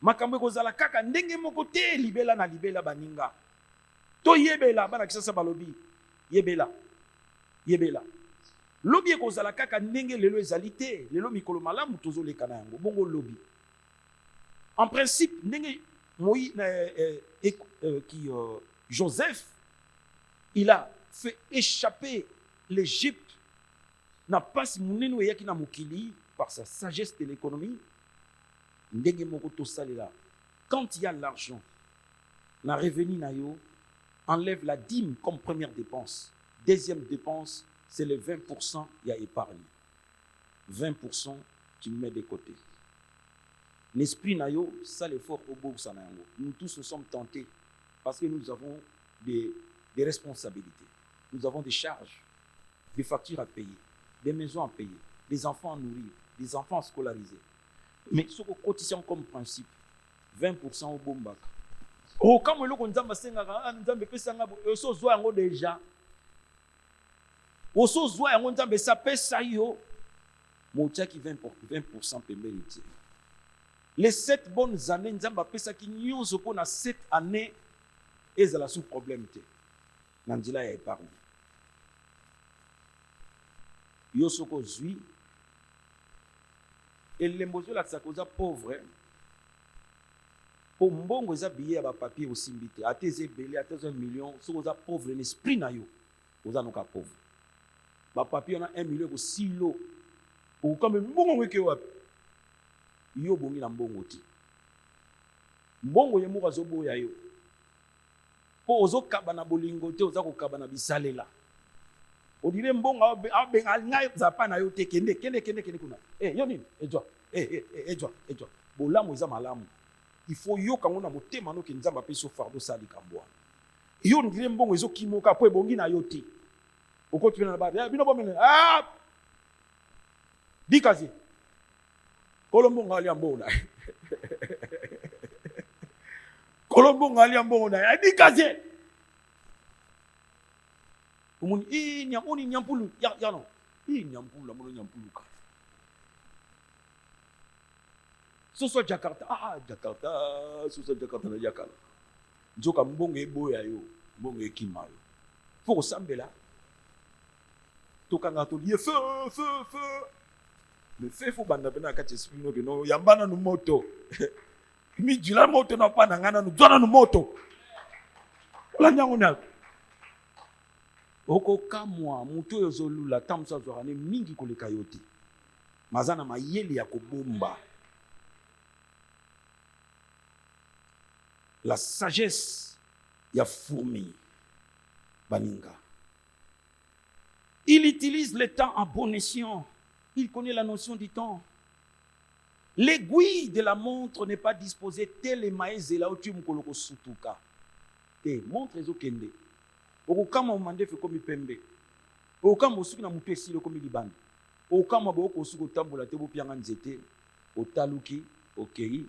Makambo ekozala kaka ndenge moko te, libela na libela baninga. To yebela bana kisasa balobi yebela. Yebela. Lobi ekozala kaka ndenge lelo ezali te, lelo mikolo malamu tozoleka na yango bongo lobi. En principe ndenge Joseph, il a fait échapper l'Égypte n'a pas si muneno yaki na mokili par sa sagesse de l'économie. Ndenge moko to salela. Quand il y a l'argent, la revenu na yo, enlève la dîme comme première dépense. Deuxième dépense, c'est les 20%, il y a épargne. 20%, tu mets de côté. L'esprit na yo, ça l'effort au bourg na yango. Nous tous nous sommes tentés parce que nous avons des responsabilités. Nous avons des charges, des factures à payer, des maisons à payer, des enfants à nourrir, des enfants à scolariser. Mais ce qu'on cotisation comme principe, 20% au bombak. Oh, comme le konzamba sengaka, nzambe pesanga so zo yango déjà. Oso zo yango nzambe sa pesa yo. Motiaki 20% pembeni. Les 7 bonnes années, nzamba pesa ki nyonso po na 7 années ezala sous problème te. Nandila ya épargne. Yo soko zui et l'embozo la tsakoza pauvre. Pour mbongo za billet ba papier aussi mbité. Ateze belé ateze 1 million, soko za pauvre l'esprit na yo. Oza noka pauvre. Ba papier on a 1 million ko silo. Ou comme mbongo weke wapi. Yo bongi na mbongo ti. Mbongo ye muka zobo ya yo. Po ozo kabana bolingo te oza ko kabana bisalela. O dire mbongo abenga ngai zapa na yo te kende kuna. Yo nini? Ejwa. Ejwa. Bolamu eza malamu. Il faut yo kango na motema no ke nzamba pe so fardo sali kambwa. Yo ndire mbongo ezo kimoka po ebongi na yo te. Okoti na ba. Bino bomene. Dikazi. Kolombo ngali ambona. Kolombo ngali ambona. Dikazi. Umuni nyamuni nyampulu ya no. Nyampulu la mono nyampulu ka. Soso Jakarta. Jakarta, soso Jakarta na yakala. Nzoka mbongo eboya yo, mbongo ekima yo. Faut sambela. Tokanga to lié feu. Le feu faut banda bena kati espino ke no yambana no moto. Mi jula moto na pa na ngana no zona no moto. La nyango na. Oko kamwa muto yozolula tamsa zorane mingi koleka yote. Mazana mayeli ya kobomba. La sagesse ya fourmi baninga. Il utilise le temps à bon escient. Il connaît la notion du temps. L'aiguille de la montre n'est pas disposée tel les maïs et là où tu me colloques sutuka. Et montre ezo kende. Okama omande fe komi pembe. Okama osuki na mutu esilo komi libanda. Okama boko osuki otambola te bopianga nzete, otaluki, okei,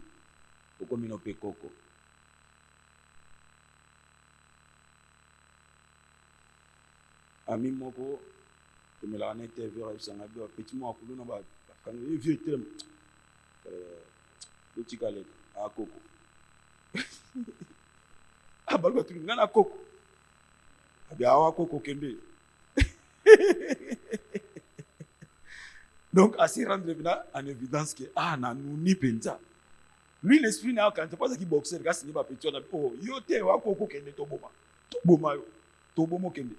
okomi no pekoko. Ami moko comme la net TV sanga bi petit mo akulu na ba kan vieux terme le tikale a koko balba tu ngana koko abi awa koko kende. Donc à s'y rendre en évidence que na nous ni penza lui l'esprit na quand pas qui boxer gas ni ba petit on a yo te wa koko kende to boma yo to bomo kende.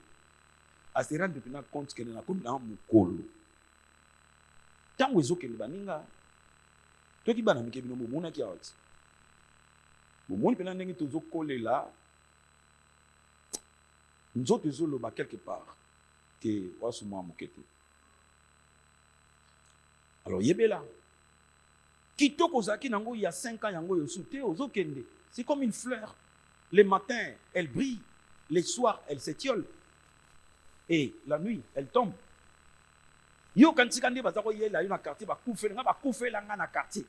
À se rendre compte que na comme na mukolo tango ezokende baninga toki bana mike bino bomona ki awati bomoni pena ndenge tozokolela nzoto ezoloba quelque part que wasuma mukete. Alors yebela kitoko zaki nango il y a 5 ans yango yosute ozokende, c'est comme une fleur, le matin elle brille, le soir elle s'étiole. Et la nuit, elle tombe. Yo quand tu as bazako yela yo na quartier ba kufela nga na quartier.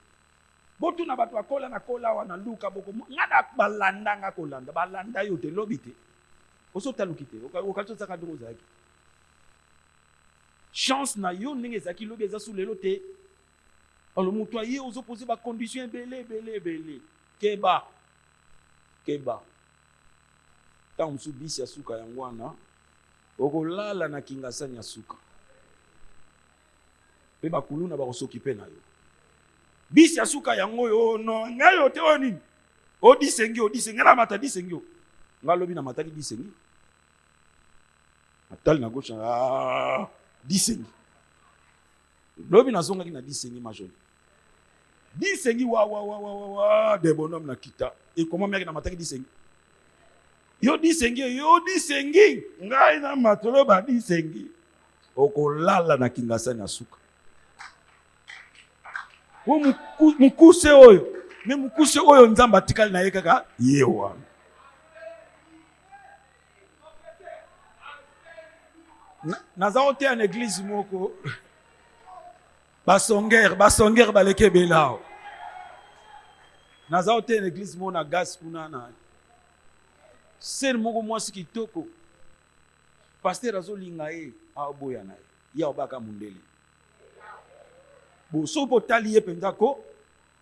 Botu na batu akola na kola wana luka boko nga na balanda nga kolanda balanda yo te lobite. Oso talukite okato tsaka ndoko zaki. Chance na yo ndenge zaki lobi eza sous lelo te. Alors mutu aye ozo poser ba condition belé. Keba. Ta msubisi ya suka yangu wana okolala na kingasani ya suka. Pe bakuluna bakosokipe na yo. Bisi ya suka yango yo no ngayo te oni. Odisengi na mata disengi. Ngalobi na mataki disengi. Atali na gauche disengi. Lobi na zonga kina disengi majoni. Disengi wa de bonhomme na kita. Et comment mère na mataki disengi? Yo disengi. Ngai na matolo ba disengi. Okolala na kingasani ya suka. Mukuse oyo nzamba tikali na ye kaka yewa. Nazao te en église moko basonger baleke belao. Nazao te en église moko na gas kuna na ser moko mwasi kitoko. Pasteur azolinga ye aboya na ye. Ya obaka mundele. Bo so potali ye pendako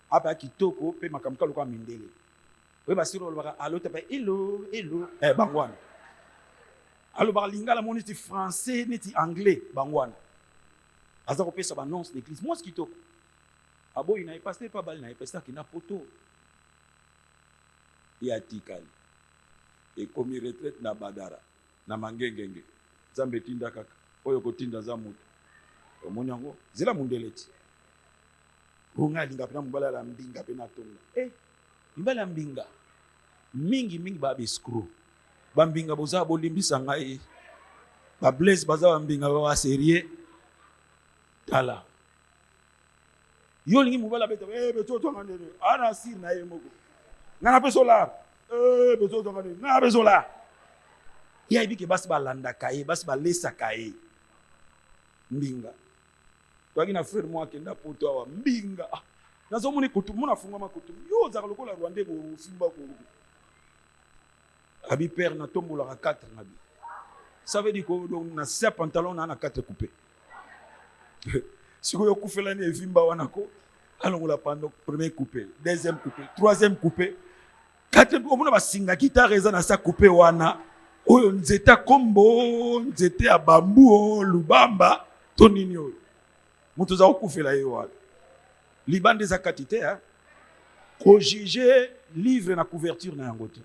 apa kitoko pe makamka loka mindele. We basiro lobaka alota pa hello bangwana. Alo ba lingala moniti français neti anglais bangwana. Aza ko pesa ba annonce l'église moi kitoko. Abo ina pasteur pa bali na pasteur ki na poto. Ya tikali. E komi retraite na badara na mangengenge. Zambe tinda kaka. Oyo ko tinda za mutu. Omoni yango zela mundeleti. Bunga linga pena mbala la mbinga pena tonga. Mbala mbinga. Mingi ba escroc. Ba mbinga boza bolimbisa ngai. Ba bless baza ba mbinga ba sérieux. Tala. Yo lingi mbala beta beto tonga ndene. Ana sir na ye moko. Ngana pe solar. Beto tonga ndene. Na pe solar. Ya ibike basi ba landa kaye, basi ba lesa kaye. Mbinga. Twaki na frère moi kenda poto awa mbinga. Nazo moni kutu mona funga makutu. Yo za lokola Rwanda bo simba ko. Abi père na tombola ka 4 ngabi. Ça veut dire que donc na se pantalon na 4 coupé. Si ko kufela ni evimba wana ko alongola pando premier coupé, deuxième coupé, troisième coupé. 4 omona basinga guitare eza na sa coupé wana. Oyo nzeta kombo, nzete ya bambu lubamba tonini oyo. Mutu za okufela ye wana. Libande za katite ko juger livre na couverture na yango te.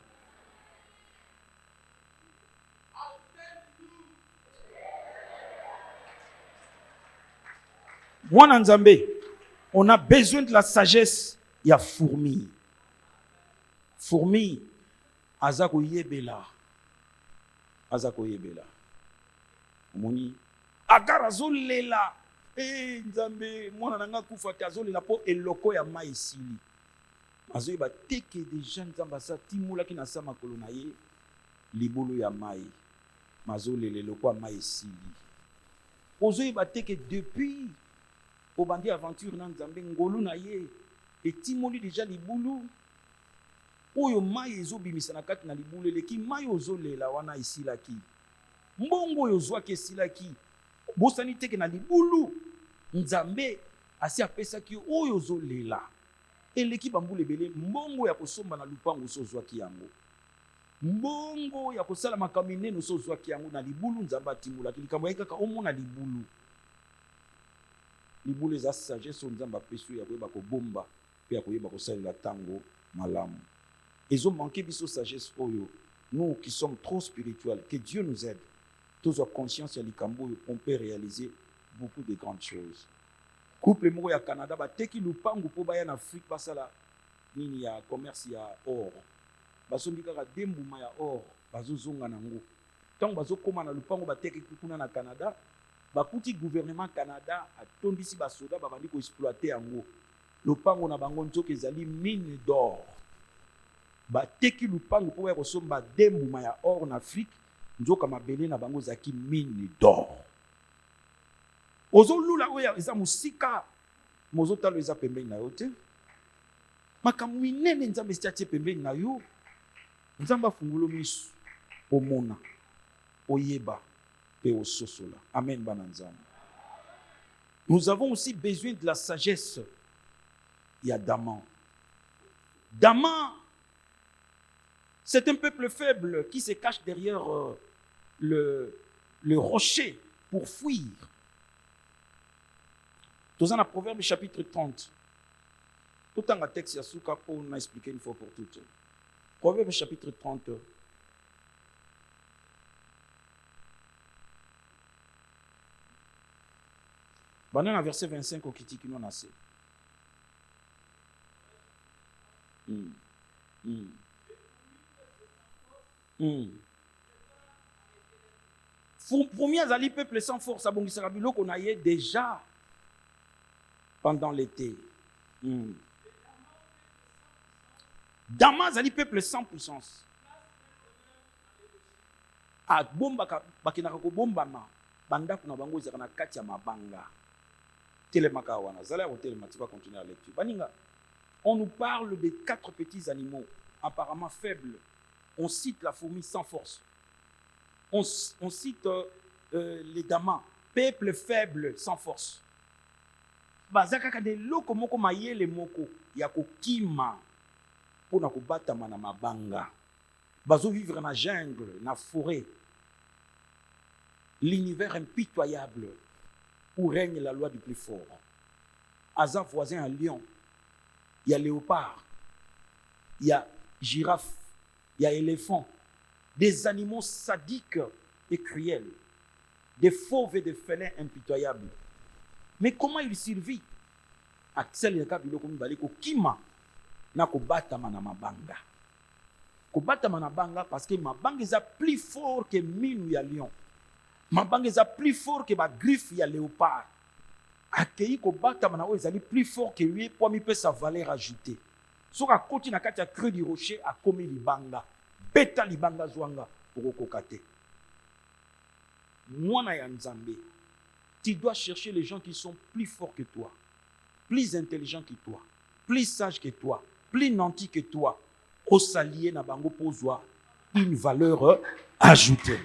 Mwana nzambe, on a besoin de la sagesse ya fourmi. Fourmi azako yebela. Omoni agarazo lela. Nzambe mwana nanga kufa te azolela po eloko ya mai esili. Azoyi ba teke deja nzamba sa timula ki na sa makolo na ye libulu ya mai. Mazolela eloko ya mai esili. Ozoyi ba teke depuis obandi aventure na nzambe ngolu na ye etimoli deja libulu. Oyo mai ezobimisa na kati na libulu eleki mai ozolela wana esilaki. Mbongo oyo zwaki esilaki. Bosani teke na libulu nzambe asi apesaki oyo zolela eleki bambule bele mbongo ya kosomba na lupango so zwaki yango mbongo ya kosala makamine so zwaki yango na libulu nzambe atimulaki likambo kaka omona libulu eza sagesse nzambe apesu ya koyeba kobomba pe ya koyeba kosalela tango malamu ezo manquer biso sagesse oyo nous qui sommes trop spirituels que Dieu nous aide. Tous ont conscience ya likambo on peut réaliser beaucoup de grandes choses. Couple moko ya Canada ba teki lupango po baya na Afrique basala nini ya commerce ya or. Basombi kaka dembuma ya or bazozonga nango. Tant bazokoma na lupango ba teki kuna na Canada, bakuti gouvernement Canada atondisi basoda babandi ko exploiter yango. Lupango na bango nzoka ezali mine d'or. Ba teki lupango po ya kosomba dembuma ya or na Afrique. nzoka mabele na bango zaki mine d'or. Ozolula oya eza musika mozotalo eza pembeni na yo te. Makambo minene nzambe estiatie pembeni na yo. Nzambe afungulo miso omona oyeba pe ososola. Amen bana nzambe. Nous avons aussi besoin de la sagesse. Il y a Daman. Daman, c'est un peuple faible qui se cache derrière le rocher pour fuir. Dans un Proverbe chapitre 30. Tout un texte Yasuka pour nous expliquer une fois pour toutes. Proverbe chapitre 30. Dans verset 25 au Kitiki non assez. Premier azali peuple sans force, abongisaka biloko na ye déjà pendant l'été. Daman azali peuple sans puissance. A bomba bakinaka ko bombama bandako na bango ezaka na kati ya mabanga. Telemaka wana zala ko telema tu vas continuer la lecture. Baninga, on nous parle de 4 petits animaux apparemment faibles. On cite la fourmi sans force. On cite les damans, peuple faible sans force. Bazaka de loko moko mayele moko ya kokima pona kobatama na mabanga. Bazo vivre na jungle, na forêt. L'univers impitoyable où règne la loi du plus fort. Aza voisin un lion. Il y a léopard. Il y a girafe. Il y a éléphant. Des animaux sadiques et cruels. Des fauves et des félins impitoyables. Mais comment il survit? Axel et Kabilo comme Bali ko kima na ko batama na mabanga. Ko batama na banga parce que mabanga est plus fort que mine ya lion. Mabanga est plus fort que ba griffe ya léopard. Akei ko batama na o ezali plus fort que lui pour mi peut sa valeur ajoutée. Soka koti na kati ya creux du rocher a komi libanga. Beta libanga zwanga okokate. Mwana ya Nzambe. Tu dois chercher les gens qui sont plus forts que toi, plus intelligents que toi, plus sages que toi, plus nantis que toi, au s'allier na bango pozwa une valeur ajoutée.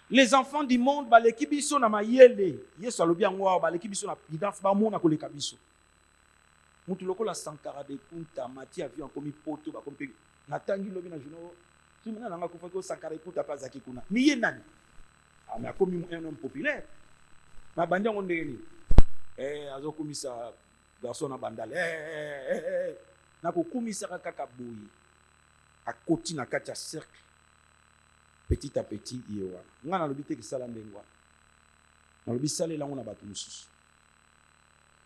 Les enfants du monde, baleki biso na mayele, yeso alobi ngwa baleki biso na pidaf ba mona koleka biso. Mutu lokola Sankara de Kunta mati avion komi poto ba kompe na tangi lobi na jono. Si maintenant on a fait que Sankara écoute pas Zaki Kuna. Mais il nani. Ah mais comme un homme populaire. Ma bande on ndeni. Azo komisa garçon na bandale. Na ko komisa kaka boyi. A koti na kati ya cercle. Petit à petit yewa. Ngana lobite ki sala ndengwa. Na lobi sale la on a batu mususu.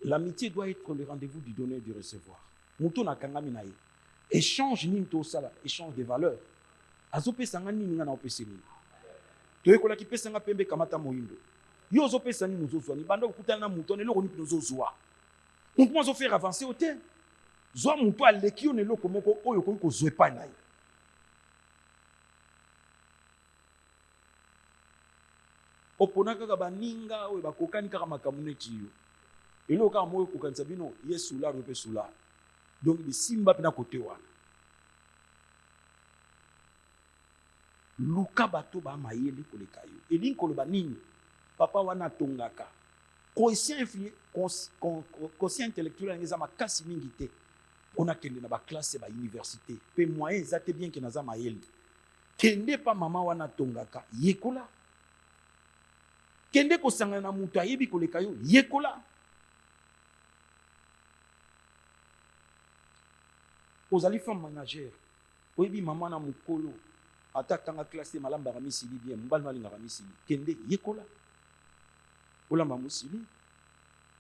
L'amitié doit être le rendez-vous du donner et du recevoir. Muto na kangami na ye. Échange ninto sala, échange de valeurs. Azopesa ngani ninga na opesa nini toyekola kipesa nga pembe kamata moyindo yo ozopesa nini ozozwa ni banda okutana na muto neloko ni ozozwa donc moi faire avancer au terme zwa muto aleki yo neloko moko oyo koyi kozwe pa na ye opona kaka baninga oyo bakokani kaka makambo neti yo eloko kaka moyo kokanisa bino yesu la rope sula donc bisimba pina kote wana luka bato ba mayele koleka yo elingi koloba nini papa wana tongaka conscient intellectuel ngeza makasi mingi te on a kende na ba classe ba université pe moyen ezate bien ke naza mayele kende pa mama wana tongaka yekola kende ko sangana na mutu ayebi koleka yo yekola ozali femme ménagère oyebi mama na mukolo atatanga classe malamba ramisili bien mbali malinga ramisili kende yekola olamba musili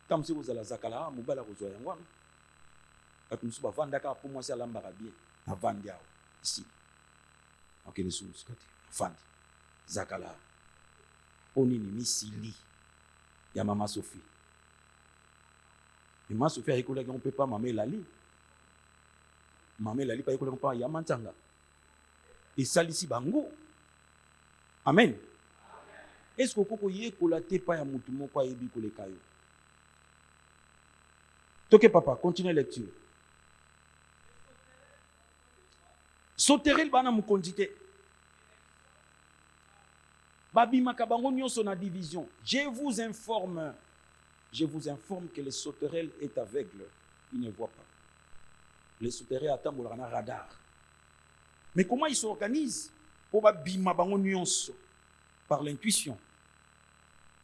tamse kozala zakala mobala kozwa yango atusu bavandaka po mwasi alambaka bien avandi awo ici akende sulusu kati avandi zakala onini misili ya mama Sophie mama Sophie ayekolaki on peut pas mama elali pa yekolaki pa ya mantanga Et salisi bango. Amen. Est-ce que vous avez collecté pas ya mutu moko ayebi koleka yo? Toke papa, continue la lecture. Soterel bana mukondite. Babi makabango nyonso na division. Je vous informe que le sauterelle est aveugle. Il ne voit pas. Le sauterelle attend un radar. Mais comment il s'organise pour babi mabango nyonso? Par l'intuition.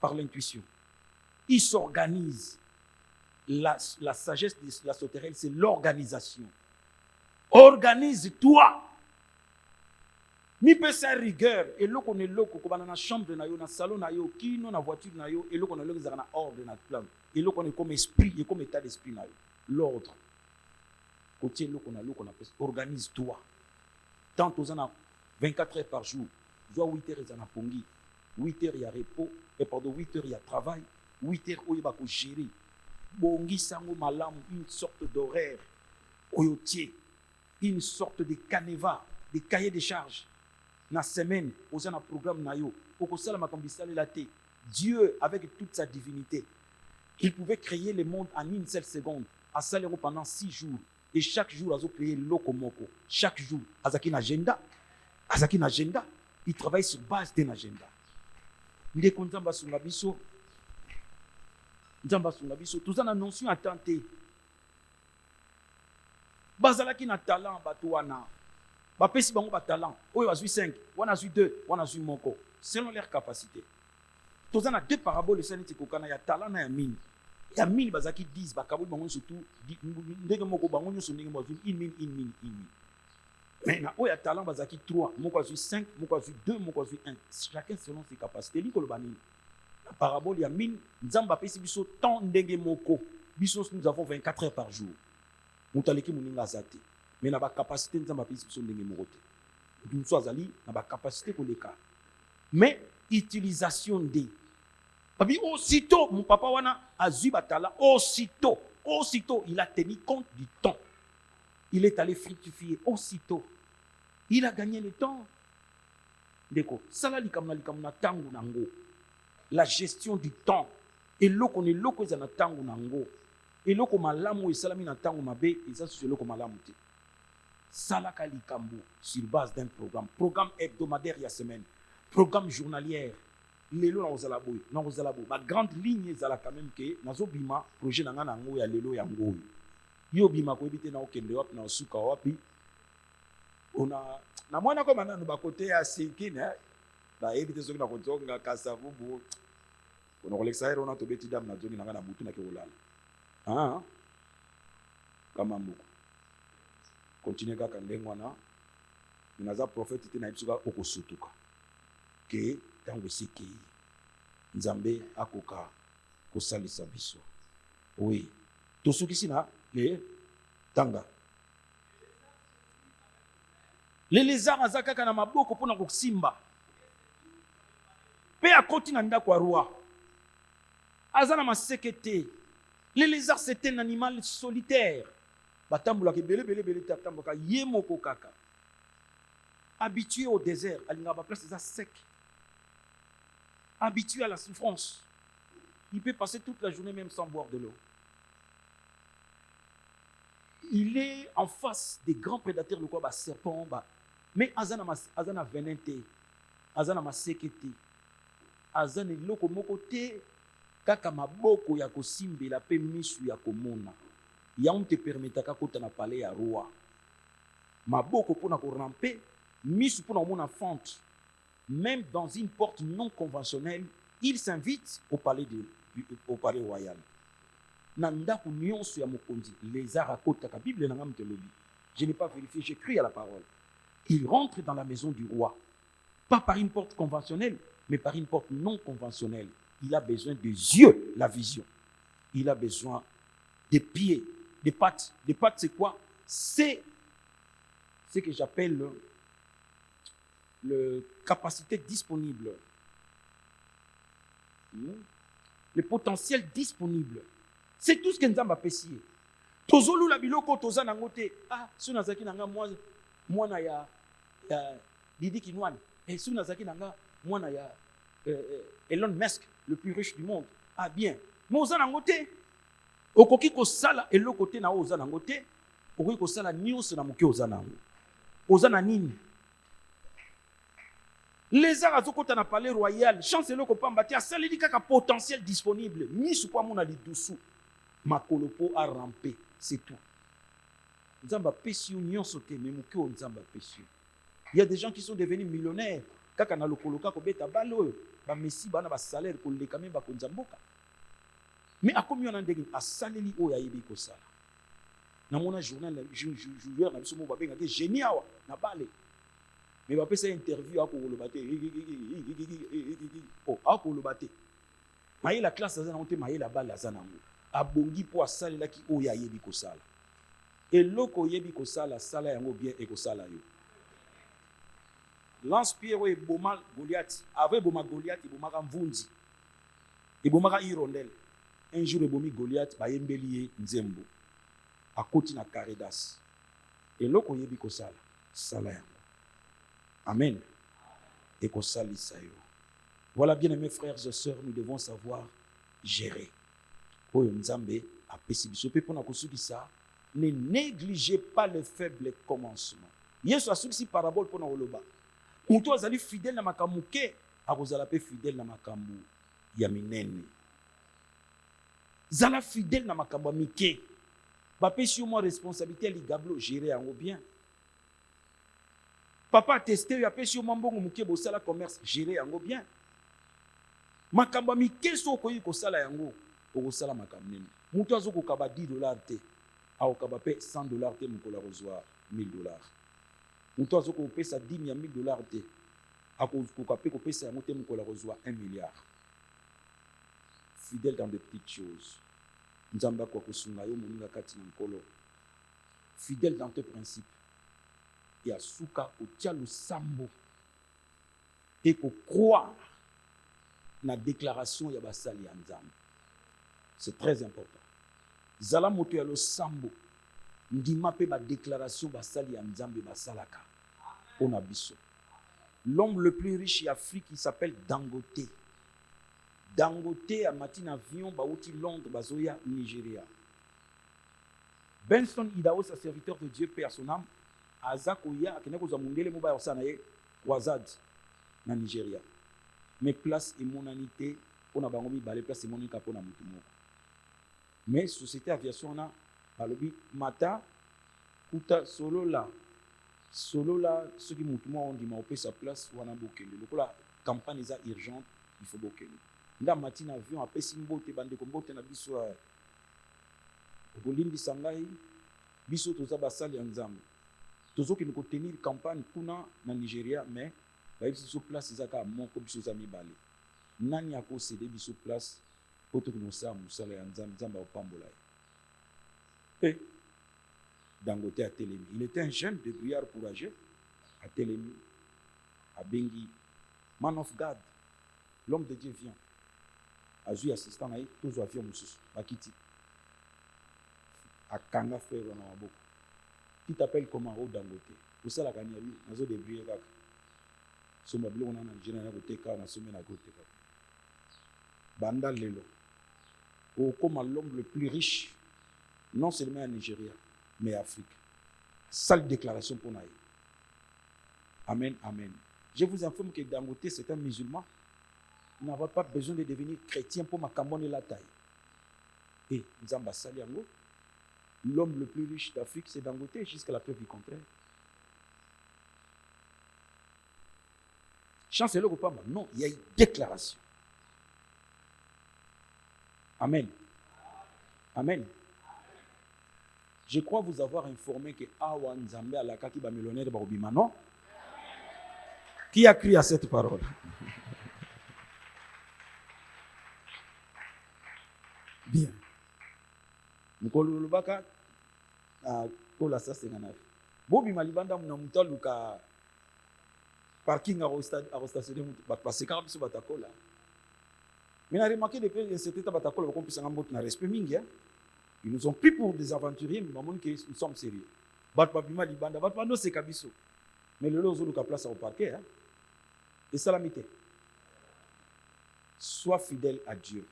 Par l'intuition. Il s'organise. La sagesse de la sauterelle, c'est l'organisation. Organise-toi. Mi peut sa rigueur et l'eau qu'on est l'eau qu'on a dans la chambre na yo, dans le salon na yo, qui dans la voiture na yo, et l'eau qu'on a l'eau dans ordre na plan, et l'eau qu'on est comme esprit et comme état d'esprit na yo, l'ordre. Côté l'eau qu'on a organise-toi. Tant aux ans 24 heures par jour, soit 8 heures ils en a pongi, 8 heures il y a repos, et pendant 8 heures il y a travail, 8 heures où il va gérer. Bongi sango malam, une sorte d'horaire, oyotier, une sorte de canevas, des cahiers de charges. Na semaine, aux un programme na yo, pour ça la la té. Dieu avec toute sa divinité, il pouvait créer le monde en une seule seconde, à Salero pendant 6 jours, et chaque jour il a créé lokomoko. Chaque jour, azaki na agenda, il travaille sur base d'un agenda. Ndé konzamba sunga biso, nzamba sunga biso, tout ça na notion à tenter. Bazalaki na talent batuana. Bapesi bango ba talent. Oyo azui 5, wana azui 2, wana azui moko. Selon leur capacité. Tous en a 2 paraboles de sanité kokana ya talent na ya mine. Ya mine bazaki 10 bakaboli bango surtout ndenge moko bango nyoso ndenge mo une mine. Maintenant oyo ya talent bazaki 3, moko azui 5, moko azui 2, moko azui 1. Chacun selon ses capacités. Liko lobani. La parabole ya mine, nzamba pesi biso tant ndenge moko. Biso nous avons 24 heures par jour. Mutaleki muninga zate. Mais na ba capacité nzamba pesi biso ndenge moko te. Nous azali na ba capacité koleka. Mais utilisation de Babi aussitôt mon papa wana azui batala aussitôt il a tenu compte du temps. Il est allé fructifier aussitôt. Il a gagné le temps. Deko sala likamna tangu nango. La gestion du temps. Et loko ne loko za na tangu nango. Et loko malamu et salami na tangu mabe et ça c'est loko malamu te. Salaka likambo sur base d'un programme hebdomadaire il y a semaine, programme journalière. Lelo na ozalabo ma grande ligne zala quand même que nazo bima projet nanga nango ya lelo ya ngoyo. Yo bima ko ebite na okende wapi na osuka wapi. Ona na mwana ko manano ba côté ya Sinkine ba ebite soki na kotonga kasavubu. Ona koleksa ero na to beti dam na zongi nanga na butu na ke olala. Kama mbuko. Continue kaka ndenge wana minaza prophète te na yipsuka okosutuka ke tango siki nzambe akoka kosalisa biso. Oui tosukisi na le tanga le lézard azakaka na maboko pona kosimba pe akoti na ndako ya roi azana masekete. Le lézard c'est un animal solitaire. Batambola ke bele tatamboka yemoko kaka. Habitué au désert, alinga ba place sec. Habitué à la souffrance. Il peut passer toute la journée même sans boire de l'eau. Il est en face des grands prédateurs, le quoi serpent mais azana venente, azana masekete. Azana loko moko te kaka maboko ya kosimbela pe misu ya komona. Yam te permetaka kota na palais ya roi. Maboko pona ko ramper, misu pona mona fente. Même dans une porte non conventionnelle, il s'invite au palais royal. Nanda ku nyonso ya mokonzi, les arakota ka Bible na ngam telobi. Je n'ai pas vérifié, j'ai cru à la parole. Il rentre dans la maison du roi, pas par une porte conventionnelle, mais par une porte non conventionnelle. Il a besoin des yeux, la vision. Il a besoin des pieds, des pattes. Des pattes, c'est quoi? C'est ce que j'appelle le capacité disponible. Le potentiel disponible. C'est tout ce que nous avons apprécié. Tozolu la biloko toza nangote. Ah, si nazaki nanga moi na ya Didi Kinwan, et sous Nazaki Nanga, moi, il y a Elon Musk, le plus riche du monde. Ah bien. Mais aux anangote, au koki ko sala, et l'autre côté, na aux anangote, au koki ko sala, nios na muke aux anango. Aux ananini. Les arts à na palais royal, chance le kopamba, tia salidi kaka potentiel disponible. Ni sous quoi mon a dit dessous. Ma kolopo a rampé, c'est tout. Nzamba pesio nyon sote, mais muke o nzamba pesio. Il y a des gens qui sont devenus millionnaires. Kaka na lokoloka ko beta balo, ba messi bana ba salaire ko le kamé ba ko nzamboka. Mais à combien on a ndenge a saleli o ya yebi ko sala. Na mona journal joueur na biso mo ba benga ke génial na balé. Mais va faire interview à Kolobate. Oh, à Kolobate. Maïe la classe à Zanangote, maïe la balle à Zanango. A bongi pour salle là qui oya yebi ko sala. Et loko yebi ko sala, sala yango bien et ko sala yo. Lance Pierre et Boma Goliath. Avec Boma Goliath, il Boma Mvundi. Il Boma Hirondelle. Un jour, il Bomi Goliath, ba yembeliye Nzembo. À côté na Caridas. Et loko yebi ko sala, sala yango. Amen. Et qu'on salisse. Voilà, bien aimés frères et sœurs, nous devons savoir gérer. Ne négligez pas les faibles commencements. Yesu a souci parabole pour nous. Ou toi, vous allez fidèle dans ma kamouke, à vous allez fidèle dans ma kamou yaminene. Zala fidèle dans ma kamouke. Papa, si moi responsabilité, les gablo gérer en bien. Papa a testé, il a fait sur Mambongo Mouké Bossala commerce, gérer yango bien. Makamba Mike Soko Yiko Sala yango, Ogosala Makamnen. Moutazo Kokaba $10 te, a Okaba pe $100 te, Moukola reçoit $1000. Moutazo Kopé sa 10 000 $1000 te, a Kokapé Kopé sa Yamote Moukola reçoit $1 milliard. Fidèle dans de petites choses. Nzamba Kwakosungayo Moninga Katina Nkolo. Fidèle dans tes principes. Et à Souka, au Tialou Sambo, et qu'on croit dans la déclaration Yabasali Anzam. C'est très important. Zala moto ya lo Sambo, ndima pe ba déclaration Basali Anzam Basalaka. On a biso. L'homme le plus riche en Afrique, il s'appelle Dangote. Dangote a matin avion, baouti Londres, bazoya Nigeria. Benson Idaho, sa serviteur de Dieu, paix à son âme. Azakoya akeneko za mundele mobile sana ye Wazad na Nigeria. Mais place et monanité on a bango mi balé place et monika pona mutu moko. Mais société aviation na balobi mata kuta solo là ceux qui mutu mo on dit ma opé sa place wana bokende. Lokola campagne za urgente il faut bokende. Nda matin avion apesi mbote bande ko mbote na biso Bolindi sangai biso toza basali ya Nzambe. Tozo qui nous tenir campagne kuna na Nigeria mais ba biso place zaka moko biso za mibale nani ako céder biso place poto qui nous sa musala ya Nzamba opambola et Dangote a Télémi. Il était un jeune débrouillard courageux à Télémi à Bengi, man of God, l'homme de Dieu vient azui assistant aïe tous avions mususu bakiti akanga frère na maboko. Qui t'appelle comment au Dangote. Pour ça la gagne lui, nazo débrouiller kaka. So mabilo on a na Nigeria na côté ka na semaine à côté kaka. Banda lelo. Au comme l'homme le plus riche non seulement en Nigeria mais en Afrique. Sale déclaration pour naï. Amen, amen. Je vous informe que Dangote c'est un musulman. Il n'a pas besoin de devenir chrétien pour ma cambone la taille. Et Nzamba Saliango. L'homme le plus riche d'Afrique, c'est Dangote, jusqu'à la preuve du contraire. Chancelier Obama, non, il y a une déclaration. Amen. Amen. Je crois vous avoir informé que Awa Nzambe Alaka qui va millionnaire de Barobima, non? Qui a crié à cette parole? Bien. Mukolo lubaka kola sa sengana. Bobi malibanda muna mutaluka parking à stationner parce que quand biso batakola. Mais on a remarqué depuis cet état batakola qu'on puisse en na respect mingi. Ils nous ont pris pour des aventuriers mais maman que nous sommes sérieux. Bat babima libanda bat pano c'est kabiso. Mais le lot de place au parquet. Hein? Et ça la mité. Sois fidèle à Dieu.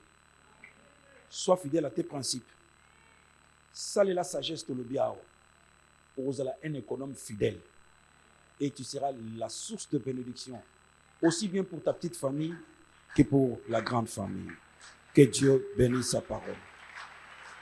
Sois fidèle à tes principes. Ça, c'est la sagesse de l'obiao. Vous allez un économe fidèle. Et tu seras la source de bénédiction. Aussi bien pour ta petite famille que pour la grande famille. Que Dieu bénisse sa parole.